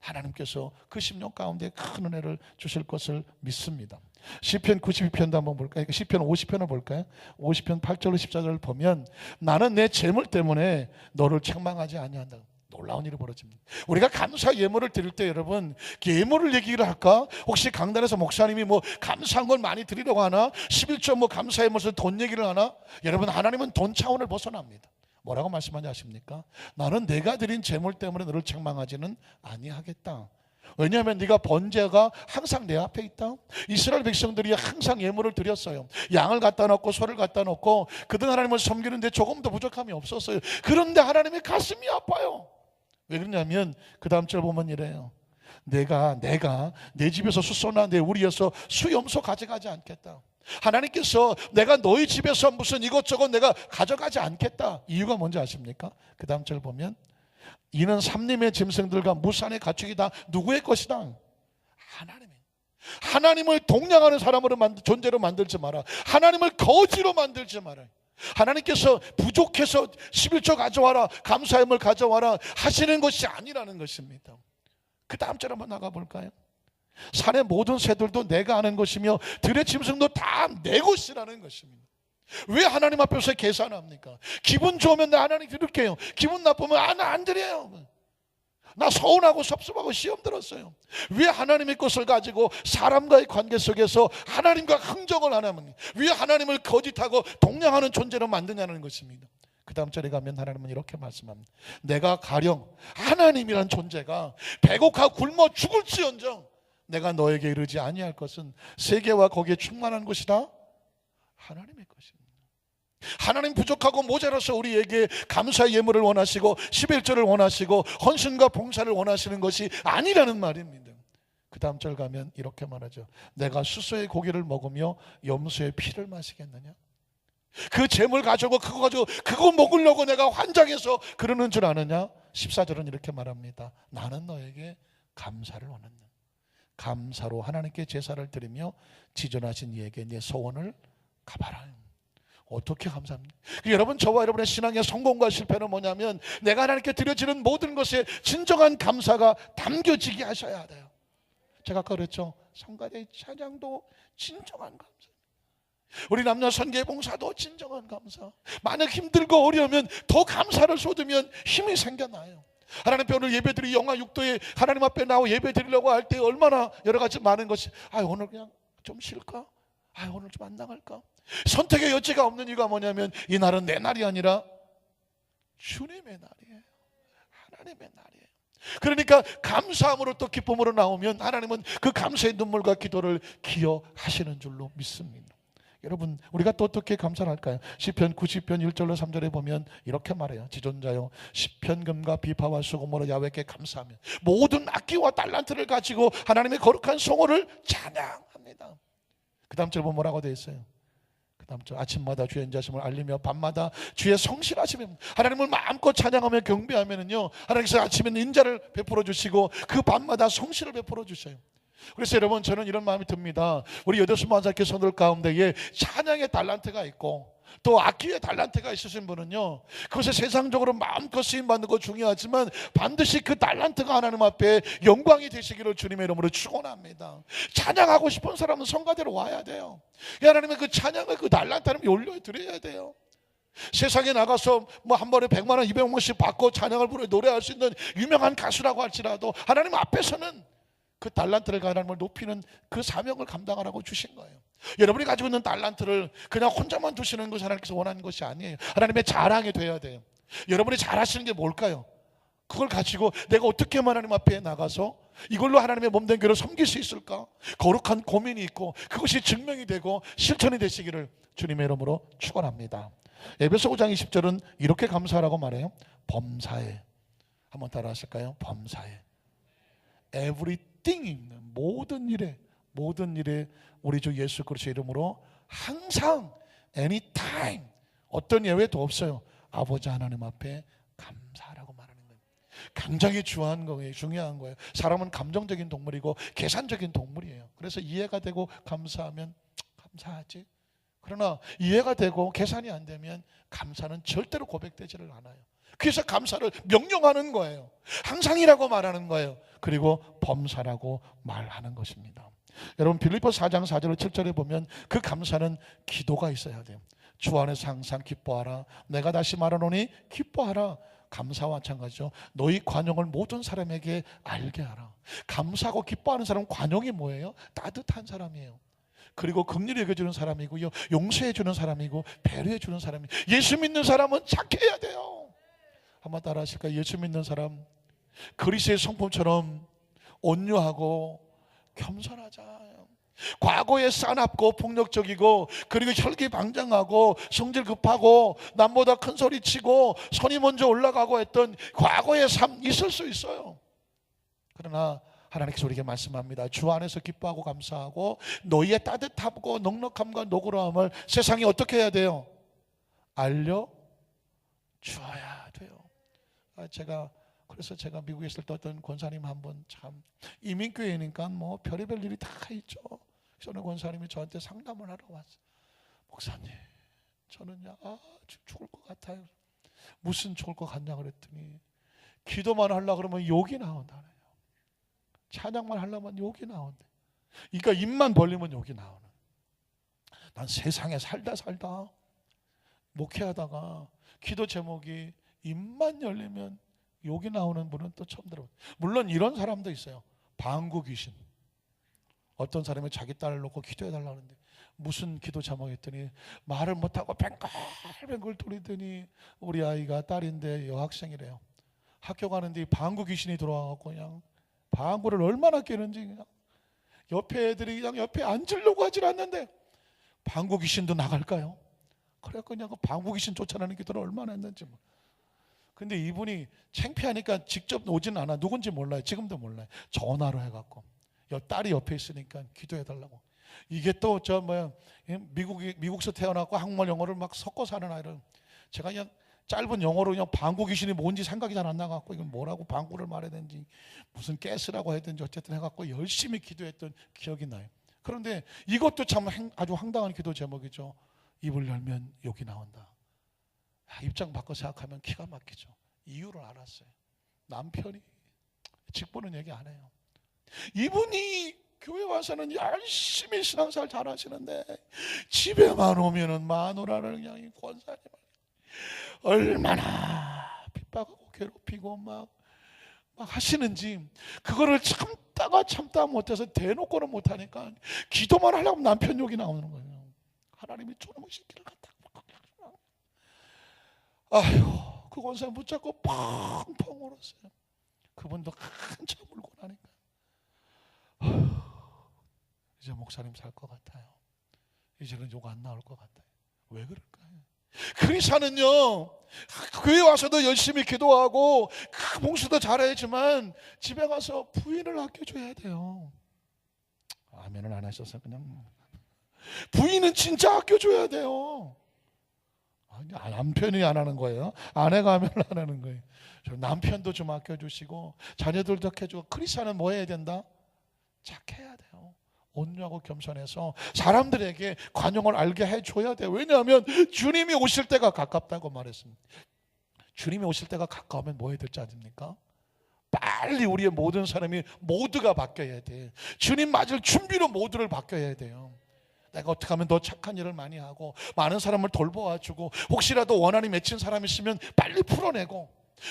하나님께서 그 10년 가운데 큰 은혜를 주실 것을 믿습니다. 시편 92편도 한번 볼까요? 시편 50편을 볼까요? 50편 8절로 14절을 보면 나는 내 재물 때문에 너를 책망하지 아니한다. 놀라운 일이 벌어집니다. 우리가 감사 예물을 드릴 때 여러분 예물을 얘기를 할까? 혹시 강단에서 목사님이 뭐 감사한 걸 많이 드리려고 하나? 11조 뭐 감사의 무슨 돈 얘기를 하나? 여러분 하나님은 돈 차원을 벗어납니다. 뭐라고 말씀하지 아십니까? 나는 내가 드린 재물 때문에 너를 책망하지는 아니하겠다. 왜냐하면 네가 번제가 항상 내 앞에 있다. 이스라엘 백성들이 항상 예물을 드렸어요. 양을 갖다 놓고 소를 갖다 놓고 그들 하나님을 섬기는데 조금도 부족함이 없었어요. 그런데 하나님의 가슴이 아파요. 왜 그러냐면 그 다음 절 보면 이래요. 내가 내 집에서 숫소나 내 우리에서 수염소 가져가지 않겠다. 하나님께서 내가 너희 집에서 무슨 이것저것 내가 가져가지 않겠다. 이유가 뭔지 아십니까? 그 다음 절 보면 이는 삼림의 짐승들과 무산의 가축이 다 누구의 것이다? 하나님을 동냥하는 사람으로 존재로 만들지 마라. 하나님을 거지로 만들지 마라. 하나님께서 부족해서 11조 가져와라 감사함을 가져와라 하시는 것이 아니라는 것입니다. 그 다음 절 한번 나가볼까요? 산의 모든 새들도 내가 아는 것이며 들의 짐승도 다 내 것이라는 것입니다. 왜 하나님 앞에서 계산합니까? 기분 좋으면 나 하나님 드릴게요. 기분 나쁘면 나 안 드려요. 나 서운하고 섭섭하고 시험 들었어요. 왜 하나님의 것을 가지고 사람과의 관계 속에서 하나님과 흥정을 안 하면 왜 하나님을 거짓하고 동냥하는 존재로 만드냐는 것입니다. 그 다음 절에 가면 하나님은 이렇게 말씀합니다. 내가 가령 하나님이란 존재가 배고파 굶어 죽을지언정 내가 너에게 이르지 아니할 것은 세계와 거기에 충만한 것이다. 하나님의 것입니다. 하나님 부족하고 모자라서 우리에게 감사의 예물을 원하시고 11절을 원하시고 헌신과 봉사를 원하시는 것이 아니라는 말입니다. 그 다음 절 가면 이렇게 말하죠. 내가 수소의 고기를 먹으며 염소의 피를 마시겠느냐? 그 재물 가지고 그거 먹으려고 내가 환장해서 그러는 줄 아느냐? 14절은 이렇게 말합니다. 나는 너에게 감사를 원한다. 감사로 하나님께 제사를 드리며 지존하신 이에게 내 소원을 갚아라. 어떻게 감사합니까? 여러분 저와 여러분의 신앙의 성공과 실패는 뭐냐면 내가 하나님께 드려지는 모든 것에 진정한 감사가 담겨지게 하셔야 돼요. 제가 아까 그랬죠. 성가대 찬양도 진정한 감사, 우리 남녀 선교 봉사도 진정한 감사. 만약 힘들고 어려우면 더 감사를 쏟으면 힘이 생겨나요. 하나님 앞에 오늘 예배드리 영하 6도에 하나님 앞에 나와 예배드리려고 할 때 얼마나 여러 가지 많은 것이, 오늘 그냥 좀 쉴까? 오늘 좀 안 나갈까? 선택의 여지가 없는 이유가 뭐냐면 이 날은 내 날이 아니라 주님의 날이에요. 하나님의 날이에요. 그러니까 감사함으로 또 기쁨으로 나오면 하나님은 그 감사의 눈물과 기도를 기여하시는 줄로 믿습니다. 여러분, 우리가 또 어떻게 감사를 할까요? 시편 90편 1절로 3절에 보면 이렇게 말해요. 지존자여 시편금과 비파와 수고모로 야훼께 감사하며 모든 악기와 달란트를 가지고 하나님의 거룩한 성호를 찬양합니다. 그 다음 절 보면 뭐라고 되어 있어요? 그 다음 절, 아침마다 주의 인자심을 알리며 밤마다 주의 성실하심을, 하나님을 마음껏 찬양하며 경배하면은요, 하나님께서 아침에는 인자를 베풀어 주시고 그 밤마다 성실을 베풀어 주셔요. 그래서 여러분, 저는 이런 마음이 듭니다. 우리 여덟수만사학교 성도들 가운데에 찬양의 달란트가 있고 또 악기의 달란트가 있으신 분은요, 그것에 세상적으로 마음껏 쓰임받는 거 중요하지만 반드시 그 달란트가 하나님 앞에 영광이 되시기를 주님의 이름으로 축원합니다. 찬양하고 싶은 사람은 성가대로 와야 돼요. 하나님의 그 찬양을 그 달란트 하나님께 올려드려야 돼요. 세상에 나가서 뭐 한 번에 100만 원, 200만 원씩 받고 찬양을 부르고 노래할 수 있는 유명한 가수라고 할지라도 하나님 앞에서는 그 달란트를 하나님을 높이는 그 사명을 감당하라고 주신 거예요. 여러분이 가지고 있는 달란트를 그냥 혼자만 두시는 것이 하나님께서 원하는 것이 아니에요. 하나님의 자랑이 돼야 돼요. 여러분이 잘하시는 게 뭘까요? 그걸 가지고 내가 어떻게 하나님 앞에 나가서 이걸로 하나님의 몸된 교회를 섬길 수 있을까? 거룩한 고민이 있고 그것이 증명이 되고 실천이 되시기를 주님의 이름으로 축원합니다. 에베소 5장 20절은 이렇게 감사하라고 말해요. 범사에, 한번 따라 하실까요? 범사에, everything 있는 모든 일에 우리 주 예수 그리스도의 이름으로 항상 anytime 어떤 예외도 없어요. 아버지 하나님 앞에 감사하라고 말하는 거예요. 굉장히 중요한 거예요. 사람은 감정적인 동물이고 계산적인 동물이에요. 그래서 이해가 되고 감사하면 감사하지. 그러나 이해가 되고 계산이 안 되면 감사는 절대로 고백되지를 않아요. 그래서 감사를 명령하는 거예요. 항상이라고 말하는 거예요. 그리고 범사라고 말하는 것입니다. 여러분, 빌립보서 4장 4절 7절에 보면 그 감사는 기도가 있어야 돼요. 주 안에서 항상 기뻐하라. 내가 다시 말하노니 기뻐하라. 감사와 마찬가지죠. 너희 관용을 모든 사람에게 알게 하라. 감사하고 기뻐하는 사람은 관용이 뭐예요? 따뜻한 사람이에요. 그리고 긍휼히 여겨주는 사람이고요, 용서해주는 사람이고 배려해주는 사람이에요. 예수 믿는 사람은 착해야 돼요. 한번 따라 하실까요? 예수 믿는 사람, 그리스도의 성품처럼 온유하고 겸손하자. 과거에 싸납고 폭력적이고 그리고 혈기방장하고 성질 급하고 남보다 큰 소리 치고 손이 먼저 올라가고 했던 과거의 삶 있을 수 있어요. 그러나 하나님께서 우리에게 말씀합니다. 주 안에서 기뻐하고 감사하고 너희의 따뜻함과 넉넉함과 노고로움을 세상이 어떻게 해야 돼요? 알려주어야 돼요. 그래서 제가 미국에 있을 때 어떤 권사님 한 분, 참 이민교회니까 뭐 별의별 일이 다 있죠. 그래서 어느 권사님이 저한테 상담을 하러 왔어요. 목사님, 저는요 죽을 것 같아요. 무슨 죽을 것 같냐 그랬더니 기도만 하려고 그러면 욕이 나온다네요. 찬양만 하려면 욕이 나온대. 그러니까 입만 벌리면 욕이 나오는. 난 세상에 살다 목회하다가 기도 제목이 입만 열리면 욕이 나오는 분은 또 처음 들어요. 물론 이런 사람도 있어요. 방구 귀신. 어떤 사람이 자기 딸을 놓고 기도해달라 하는데 무슨 기도 제목 했더니 말을 못하고 뱅글뱅글 돌리더니 우리 아이가 딸인데 여학생이래요. 학교 가는데 방구 귀신이 들어와갖고 그냥 방구를 얼마나 깨는지 그냥 옆에 애들이 그냥 옆에 앉으려고 하질 않는데 방구 귀신도 나갈까요? 그래갖고 그냥 그 방구 귀신 쫓아내는 기도를 얼마나 했는지 뭐. 근데 이분이 창피하니까 직접 오진 않아. 누군지 몰라요. 지금도 몰라요. 전화로 해갖고 딸이 옆에 있으니까 기도해달라고. 이게 또 미국에서 태어났고 한국말 영어를 막 섞어서 하는 아이를 제가 그냥 짧은 영어로 그냥 방구 귀신이 뭔지 생각이 잘 안 나갖고 이건 뭐라고 방구를 말해야 되는지 무슨 가스라고 해야 되는지 어쨌든 해갖고 열심히 기도했던 기억이 나요. 그런데 이것도 참 아주 황당한 기도 제목이죠. 입을 열면 욕이 나온다. 입장 바꿔 생각하면 기가 막히죠. 이유를 알았어요. 남편이 직분은 얘기 안 해요. 이분이 교회 와서는 열심히 신앙생활 잘 하시는데 집에만 오면은 마누라를 그냥 권사님 얼마나 핍박하고 괴롭히고 막 막 하시는지 그거를 참다 못해서 대놓고는 못하니까 기도만 하려면 남편 욕이 나오는 거예요. 하나님이 저놈의 새끼를 갖다 아휴, 그 권사님 붙잡고 펑펑 울었어요. 그분도 한참 울고 나니까 이제 목사님 살 것 같아요. 이제는 욕 안 나올 것 같아요. 왜 그럴까요? 그리스도는요, 교회 와서도 열심히 기도하고 봉사도 잘해야지만 집에 가서 부인을 아껴줘야 돼요. 아멘을 안 하셔서 그냥 부인은 진짜 아껴줘야 돼요. 남편이 안 하는 거예요. 아내가 하면 안 하는 거예요. 남편도 좀 아껴주시고 자녀들도 아껴주고. 그리스도는 뭐 해야 된다? 착해야 돼요. 온유하고 겸손해서 사람들에게 관용을 알게 해줘야 돼요. 왜냐하면 주님이 오실 때가 가깝다고 말했습니다. 주님이 오실 때가 가까우면 뭐 해야 될지 아십니까? 빨리 우리의 모든 사람이 모두가 바뀌어야 돼. 주님 맞을 준비로 모두를 바뀌어야 돼요. 내가 어떻게 하면 더 착한 일을 많이 하고 많은 사람을 돌보아주고 혹시라도 원한이 맺힌 사람이 있으면 빨리 풀어내고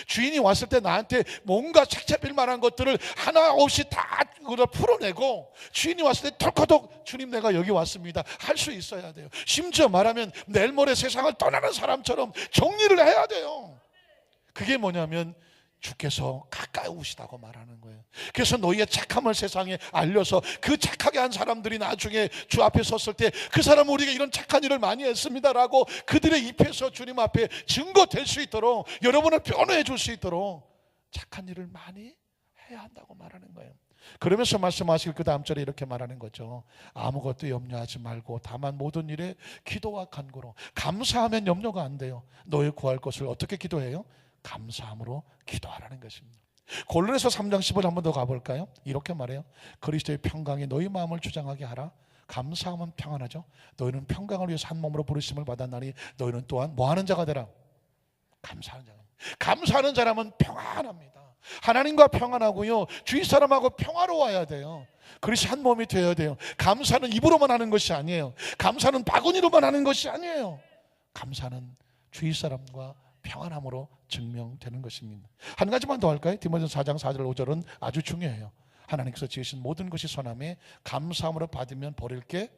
주인이 왔을 때 나한테 뭔가 착잡힐 만한 것들을 하나 없이 다 그걸 풀어내고 주인이 왔을 때 털커덕 주님 내가 여기 왔습니다 할 수 있어야 돼요. 심지어 말하면 내일 모레 세상을 떠나는 사람처럼 정리를 해야 돼요. 그게 뭐냐면 주께서 가까이 오시다고 말하는 거예요. 그래서 너희의 착함을 세상에 알려서 그 착하게 한 사람들이 나중에 주 앞에 섰을 때 그 사람은 우리가 이런 착한 일을 많이 했습니다라고 그들의 입에서 주님 앞에 증거될 수 있도록 여러분을 변호해 줄 수 있도록 착한 일을 많이 해야 한다고 말하는 거예요. 그러면서 말씀하실 그 다음 절에 이렇게 말하는 거죠. 아무것도 염려하지 말고 다만 모든 일에 기도와 간구로. 감사하면 염려가 안 돼요. 너희 구할 것을 어떻게 기도해요? 감사함으로 기도하라는 것입니다. 골로새서 3장 10을 한 번 더 가볼까요? 이렇게 말해요. 그리스도의 평강이 너희 마음을 주장하게 하라. 감사하면 평안하죠. 너희는 평강을 위해서 한 몸으로 부르심을 받았나니 너희는 또한 뭐하는 자가 되라? 감사하는 자가. 감사하는 사람은 평안합니다. 하나님과 평안하고요, 주위 사람하고 평화로워야 돼요. 그래서 한 몸이 되어야 돼요. 감사는 입으로만 하는 것이 아니에요. 감사는 바구니로만 하는 것이 아니에요. 감사는 주위 사람과 평안함으로 증명되는 것입니다. 한 가지만 더 할까요? 디모데전서 4장 4절 5절은 아주 중요해요. 하나님께서 지으신 모든 것이 선함에 감사함으로 받으면 버릴 게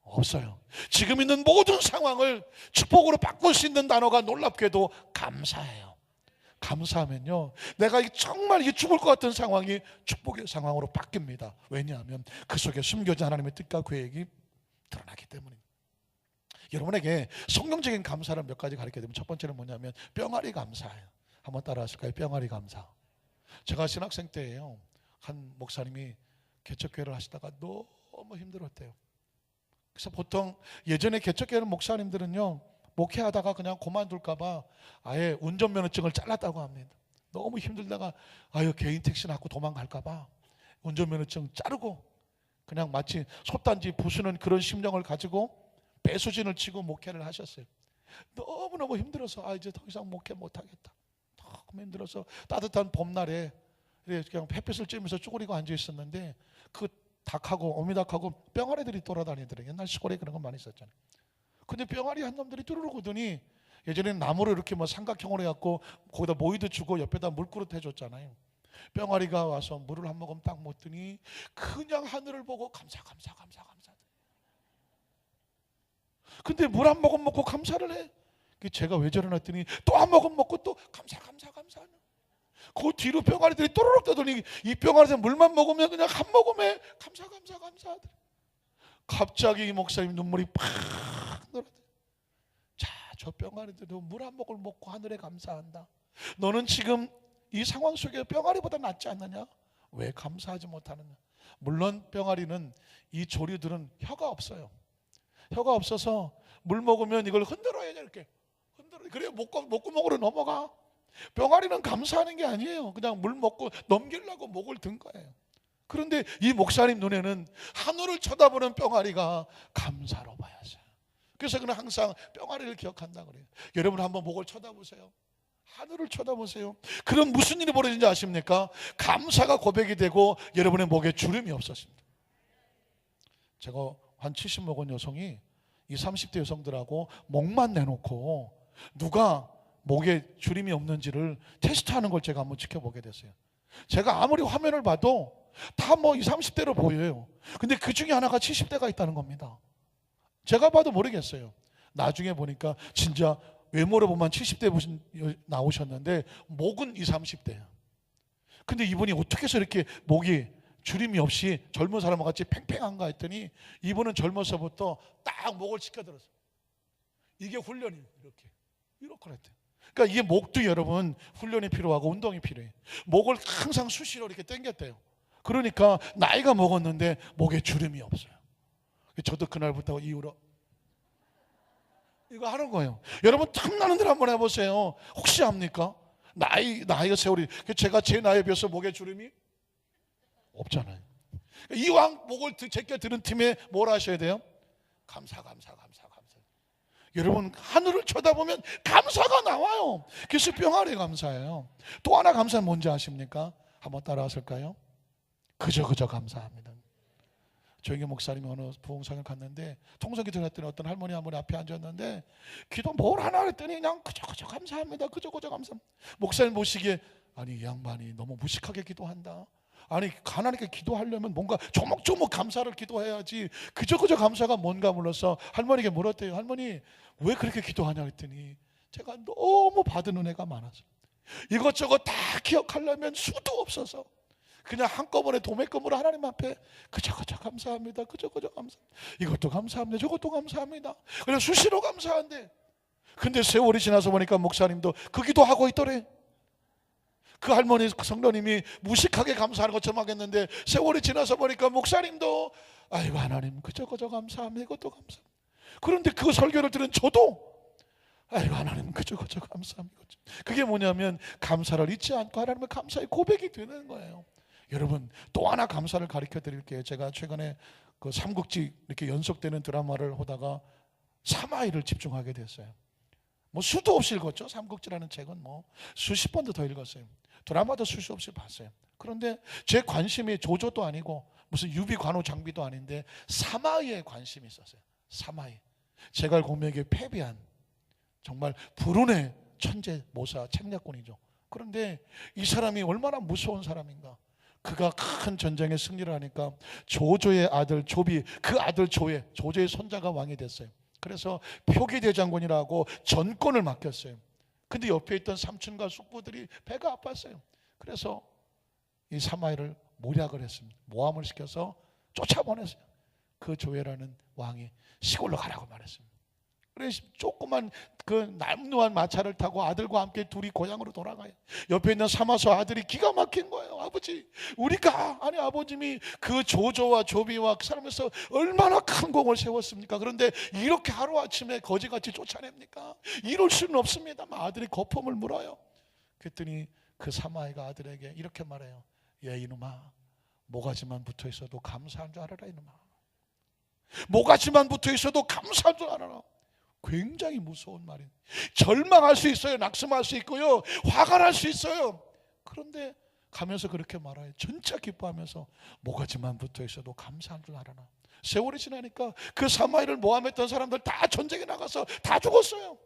없어요. 지금 있는 모든 상황을 축복으로 바꿀 수 있는 단어가 놀랍게도 감사해요. 감사하면요, 내가 정말 죽을 것 같은 상황이 축복의 상황으로 바뀝니다. 왜냐하면 그 속에 숨겨진 하나님의 뜻과 계획이 드러나기 때문입니다. 여러분에게 성경적인 감사를 몇 가지 가르쳐드리면 첫 번째는 뭐냐면 뿅아리 감사예요. 한번 따라 하실까요? 뿅아리 감사. 제가 신학생 때예요, 한 목사님이 개척교회를 하시다가 너무 힘들었대요. 그래서 보통 예전에 개척교회 목사님들은요, 목회하다가 그냥 그만둘까봐 아예 운전면허증을 잘랐다고 합니다. 너무 힘들다가 아유 개인 택시 낳고 도망갈까봐 운전면허증 자르고 그냥 마치 솥단지 부수는 그런 심정을 가지고 배수진을 치고 목회를 하셨어요. 너무너무 힘들어서 이제 더 이상 목회 못하겠다. 너무 힘들어서 따뜻한 봄날에 그냥 햇빛을 쬐면서 쭈그리고 앉아 있었는데 그 닭하고 어미닭하고 뿅아리들이 돌아다니더래요. 옛날 시골에 그런 거 많이 있었잖아요. 근데 뿅아리 한 놈들이 뚜루룩 오더니 예전에는 나무를 이렇게 뭐 삼각형으로 해갖고 거기다 모이도 주고 옆에다 물그릇 해줬잖아요. 뿅아리가 와서 물을 한 모금 딱 먹더니 그냥 하늘을 보고 감사. 근데 물 한 모금 먹고 감사를 해. 제가 왜 저러나 했더니 또 한 모금 먹고 또 감사. 그 뒤로 뿅아리들이 또르륵 떠더니 이 뿅아리들 물만 먹으면 그냥 한 모금에 감사. 갑자기 이 목사님 눈물이 팍 늘어져. 자, 저 뿅아리들도 물 한 모금을 먹고 하늘에 감사한다. 너는 지금 이 상황 속에 뿅아리보다 낫지 않느냐? 왜 감사하지 못하느냐? 물론 뿅아리는 이 조류들은 혀가 없어요. 혀가 없어서 물 먹으면 이걸 흔들어야 돼. 이렇게 흔들어. 그래야 목구멍으로 넘어가. 뿅아리는 감사하는 게 아니에요. 그냥 물 먹고 넘기려고 목을 든 거예요. 그런데 이 목사님 눈에는 하늘을 쳐다보는 뿅아리가 감사로 봐야죠. 그래서 그는 항상 뿅아리를 기억한다 그래요. 여러분 한번 목을 쳐다보세요. 하늘을 쳐다보세요. 그럼 무슨 일이 벌어진지 아십니까? 감사가 고백이 되고 여러분의 목에 주름이 없었습니다. 제가 한 70 먹은 여성이 20, 30대 여성들하고 목만 내놓고 누가 목에 주름이 없는지를 테스트하는 걸 제가 한번 지켜보게 됐어요. 제가 아무리 화면을 봐도 다 뭐 20, 30대로 보여요. 근데 그 중에 하나가 70대가 있다는 겁니다. 제가 봐도 모르겠어요. 나중에 보니까 진짜 외모로 보면 70대 나오셨는데 목은 20, 30대예요. 근데 이분이 어떻게 해서 이렇게 목이 주름이 없이 젊은 사람과 같이 팽팽한가 했더니 이분은 젊어서부터 딱 목을 치켜들었어요. 이게 훈련이 이렇게 그랬대요. 그러니까 이게 목도 여러분 훈련이 필요하고 운동이 필요해요. 목을 항상 수시로 이렇게 당겼대요. 그러니까 나이가 먹었는데 목에 주름이 없어요. 저도 그날부터 이후로 이거 하는 거예요. 여러분 탐나는 대로 한번 해보세요. 혹시 압니까? 나이가 세월이 제가 제 나이에 비해서 목에 주름이 없잖아요. 이왕 목을 제껴 드는 팀에 뭘 하셔야 돼요? 감사. 여러분 하늘을 쳐다보면 감사가 나와요. 그래서 뿅아리 감사예요. 또 하나 감사는 뭔지 아십니까? 한번 따라하실까요? 그저 감사합니다. 조영기 목사님이 어느 부흥상을 갔는데 통성기도 했더니 어떤 할머니 한 분이 앞에 앉았는데 기도 뭘 하나 했더니 그냥 그저 감사합니다. 그저 감사합니다. 목사님 보시기에 아니 이 양반이 너무 무식하게 기도한다. 아니 가난하게 기도하려면 뭔가 조목조목 감사를 기도해야지. 그저 감사가 뭔가 불러서 할머니에게 물었대요. 할머니 왜 그렇게 기도하냐 했더니 제가 너무 받은 은혜가 많아서 이것저것 다 기억하려면 수도 없어서 그냥 한꺼번에 도매금으로 하나님 앞에 그저 감사합니다. 그저 감사합니다. 이것도 감사합니다. 저것도 감사합니다. 그냥 수시로 감사한데 근데 세월이 지나서 보니까 목사님도 그 기도하고 있더래. 그 할머니 성도님이 무식하게 감사하는 것처럼 하겠는데 세월이 지나서 보니까 목사님도 아이고 하나님 그저 감사합니다. 이것도 감사합니다. 그런데 그 설교를 들은 저도 아이고 하나님 그저 감사합니다. 그게 뭐냐면 감사를 잊지 않고 하나님의 감사의 고백이 되는 거예요. 여러분 또 하나 감사를 가르쳐 드릴게요. 제가 최근에 그 삼국지 이렇게 연속되는 드라마를 보다가 사마이를 집중하게 됐어요. 뭐 수도 없이 읽었죠. 삼국지라는 책은 뭐 수십 번도 더 읽었어요. 드라마도 수십 없이 봤어요. 그런데 제 관심이 조조도 아니고 무슨 유비 관우 장비도 아닌데 사마이에 관심이 있었어요. 사마이 제갈공명에게 패배한 정말 불운의 천재 모사 책략군이죠. 그런데 이 사람이 얼마나 무서운 사람인가. 그가 큰 전쟁에 승리를 하니까 조조의 아들 조비, 그 아들 조조의 손자가 왕이 됐어요. 그래서 표기대장군이라고 전권을 맡겼어요. 근데 옆에 있던 삼촌과 숙부들이 배가 아팠어요. 그래서 이 사마이를 모략을 했습니다. 모함을 시켜서 쫓아보냈어요. 그 조회라는 왕이 시골로 가라고 말했습니다. 그래서 조그만 그 남루한 마차를 타고 아들과 함께 둘이 고향으로 돌아가요. 옆에 있는 사마소 아들이 기가 막힌 거예요. 아버지 우리가 아니 아버님이 그 조조와 조비와 그 사람에서 얼마나 큰 공을 세웠습니까? 그런데 이렇게 하루아침에 거지같이 쫓아냅니까? 이럴 수는 없습니다. 아들이 거품을 물어요. 그랬더니 그 사마이가 아들에게 이렇게 말해요. 야 이놈아 모가지만 붙어 있어도 감사한 줄 알아라. 이놈아 모가지만 붙어 있어도 감사한 줄 알아라. 굉장히 무서운 말이에요. 절망할 수 있어요. 낙심할 수 있고요. 화가 날 수 있어요. 그런데 가면서 그렇게 말해요. 진짜 기뻐하면서 모가지만 붙어 있어도 감사한 줄 알아라. 세월이 지나니까 그 사마이를 모함했던 사람들 다 전쟁에 나가서 다 죽었어요.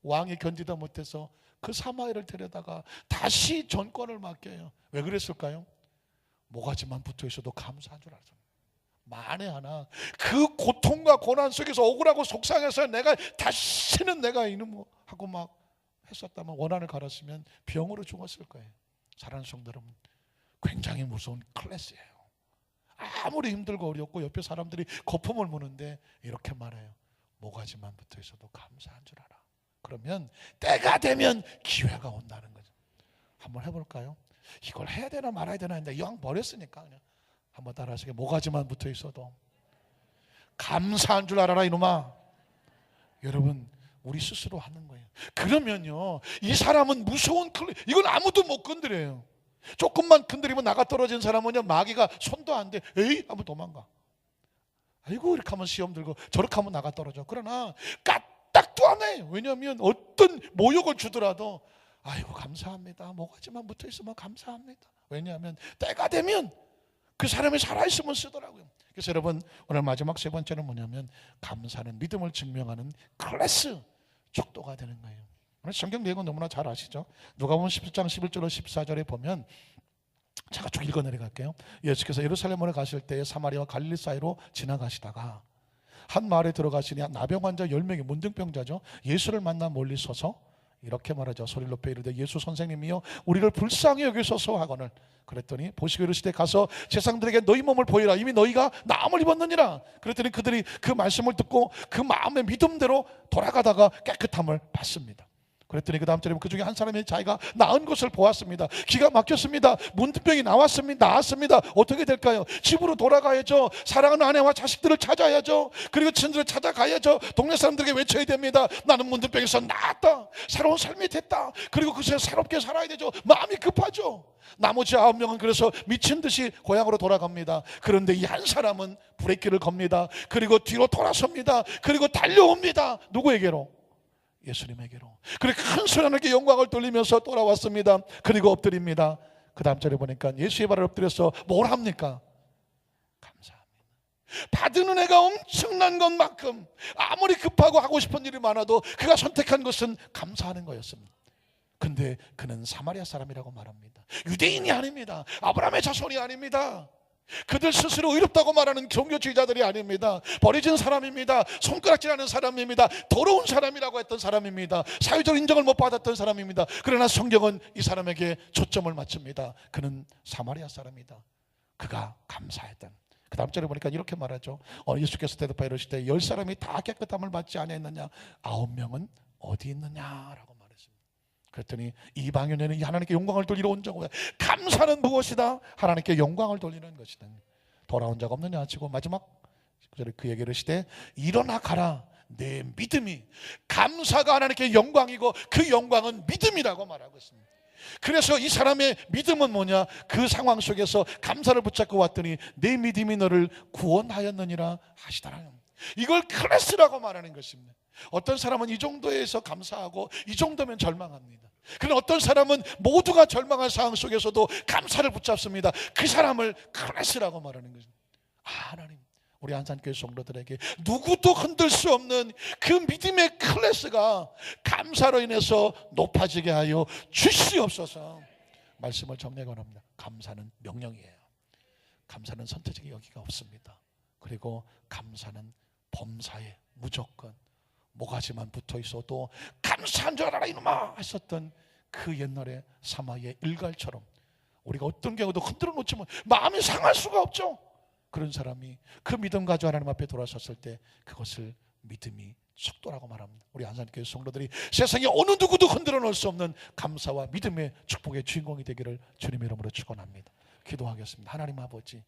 왕이 견디다 못해서 그 사마이를 데려다가 다시 전권을 맡겨요. 왜 그랬을까요? 모가지만 붙어 있어도 감사한 줄 알았어요. 만에 하나 그 고통과 고난 속에서 억울하고 속상해서 내가 다시는 내가 이놈 하고 막 했었다면 원한을 갈았으면 병으로 죽었을 거예요. 사랑하는 성도 여러분 굉장히 무서운 클래스예요. 아무리 힘들고 어렵고 옆에 사람들이 거품을 무는데 이렇게 말해요. 모가지만 붙어 있어도 감사한 줄 알아. 그러면 때가 되면 기회가 온다는 거죠. 한번 해볼까요? 이걸 해야 되나 말아야 되나 했는데 이왕 버렸으니까 그냥 한번 따라하시게. 모가지만 붙어 있어도 감사한 줄 알아라 이놈아. 여러분 우리 스스로 하는 거예요. 그러면요 이 사람은 무서운 이건 아무도 못 건드려요. 조금만 건드리면 나가 떨어진 사람은요 마귀가 손도 안 대. 에이 한번 도망가. 아이고 이렇게 하면 시험 들고 저렇게 하면 나가 떨어져. 그러나 까딱도 안 해. 왜냐하면 어떤 모욕을 주더라도 아이고 감사합니다. 모가지만 붙어 있으면 감사합니다. 왜냐하면 때가 되면 그 사람이 살아있으면 쓰더라고요. 그래서 여러분 오늘 마지막 세 번째는 뭐냐면 감사는 믿음을 증명하는 클래스 척도가 되는 거예요. 오늘 성경 내용은 너무나 잘 아시죠? 누가복음 17장 11절로 14절에 보면 제가 쭉 읽어 내려갈게요. 예수께서 예루살렘으로 가실 때 사마리아와 갈릴리 사이로 지나가시다가 한 마을에 들어가시니 나병 환자 10명이 문둥병자죠. 예수를 만나 멀리 서서 이렇게 말하죠. 소리를 높여 이르되 예수 선생님이여 우리를 불쌍히 여기소서 하거늘. 그랬더니 보시고 이르시되 가서 제사장들에게 너희 몸을 보이라. 이미 너희가 나음을 입었느니라. 그랬더니 그들이 그 말씀을 듣고 그 마음의 믿음대로 돌아가다가 깨끗함을 받습니다. 그랬더니 그 다음 절에 그 중에 한 사람이 자기가 나은 것을 보았습니다. 기가 막혔습니다. 문둥병이 나왔습니다. 어떻게 될까요? 집으로 돌아가야죠. 사랑하는 아내와 자식들을 찾아야죠. 그리고 친구들을 찾아가야죠. 동네 사람들에게 외쳐야 됩니다. 나는 문둥병에서 나았다. 새로운 삶이 됐다. 그리고 그새 새롭게 살아야 되죠. 마음이 급하죠. 나머지 9명은 그래서 미친 듯이 고향으로 돌아갑니다. 그런데 이 한 사람은 브레이크를 겁니다. 그리고 뒤로 돌아섭니다. 그리고 달려옵니다. 누구에게로? 예수님에게로. 그리고 큰 소리 하나님께 영광을 돌리면서 돌아왔습니다. 그리고 엎드립니다. 그 다음 절에 보니까 예수의 발을 엎드려서 뭘 합니까? 감사합니다. 받은 은혜가 엄청난 것만큼 아무리 급하고 하고 싶은 일이 많아도 그가 선택한 것은 감사하는 거였습니다. 근데 그는 사마리아 사람이라고 말합니다. 유대인이 아닙니다. 아브라함의 자손이 아닙니다. 그들 스스로 의롭다고 말하는 종교주의자들이 아닙니다. 버려진 사람입니다. 손가락질하는 사람입니다. 더러운 사람이라고 했던 사람입니다. 사회적 인정을 못 받았던 사람입니다. 그러나 성경은 이 사람에게 초점을 맞춥니다. 그는 사마리아 사람이다. 그가 감사했던. 그 다음 절에 보니까 이렇게 말하죠. 예수께서 대답하여 이르시되 10사람이 다 깨끗함을 받지 아니했느냐 9명은 어디 있느냐라고 그랬더니 이방인에는 하나님께 영광을 돌리러 온 자고 감사는 무엇이다? 하나님께 영광을 돌리는 것이다. 돌아온 자가 없느냐 하시고 마지막 그 얘기를 하시되 일어나 가라. 내 믿음이. 감사가 하나님께 영광이고 그 영광은 믿음이라고 말하고 있습니다. 그래서 이 사람의 믿음은 뭐냐? 그 상황 속에서 감사를 붙잡고 왔더니 내 믿음이 너를 구원하였느니라 하시더라. 이걸 클래스라고 말하는 것입니다. 어떤 사람은 이 정도에서 감사하고 이 정도면 절망합니다. 그런데 어떤 사람은 모두가 절망한 상황 속에서도 감사를 붙잡습니다. 그 사람을 클래스라고 말하는 것입니다. 하나님, 우리 한산교회 성도들에게 누구도 흔들 수 없는 그 믿음의 클래스가 감사로 인해서 높아지게 하여 주시옵소서. 말씀을 정리해 원합니다. 감사는 명령이에요. 감사는 선택적인 여기가 없습니다. 그리고 감사는 범사에 무조건 모가지만 붙어 있어도 감사한 줄 알아라 이놈아 했었던 그 옛날의 사마의 일갈처럼 우리가 어떤 경우도 흔들어 놓지만 마음이 상할 수가 없죠. 그런 사람이 그 믿음 가지고 하나님 앞에 돌아섰을 때 그것을 믿음이 속도라고 말합니다. 우리 한산교회 성도들이 세상에 어느 누구도 흔들어 놓을 수 없는 감사와 믿음의 축복의 주인공이 되기를 주님의 이름으로 축원합니다. 기도하겠습니다. 하나님 아버지,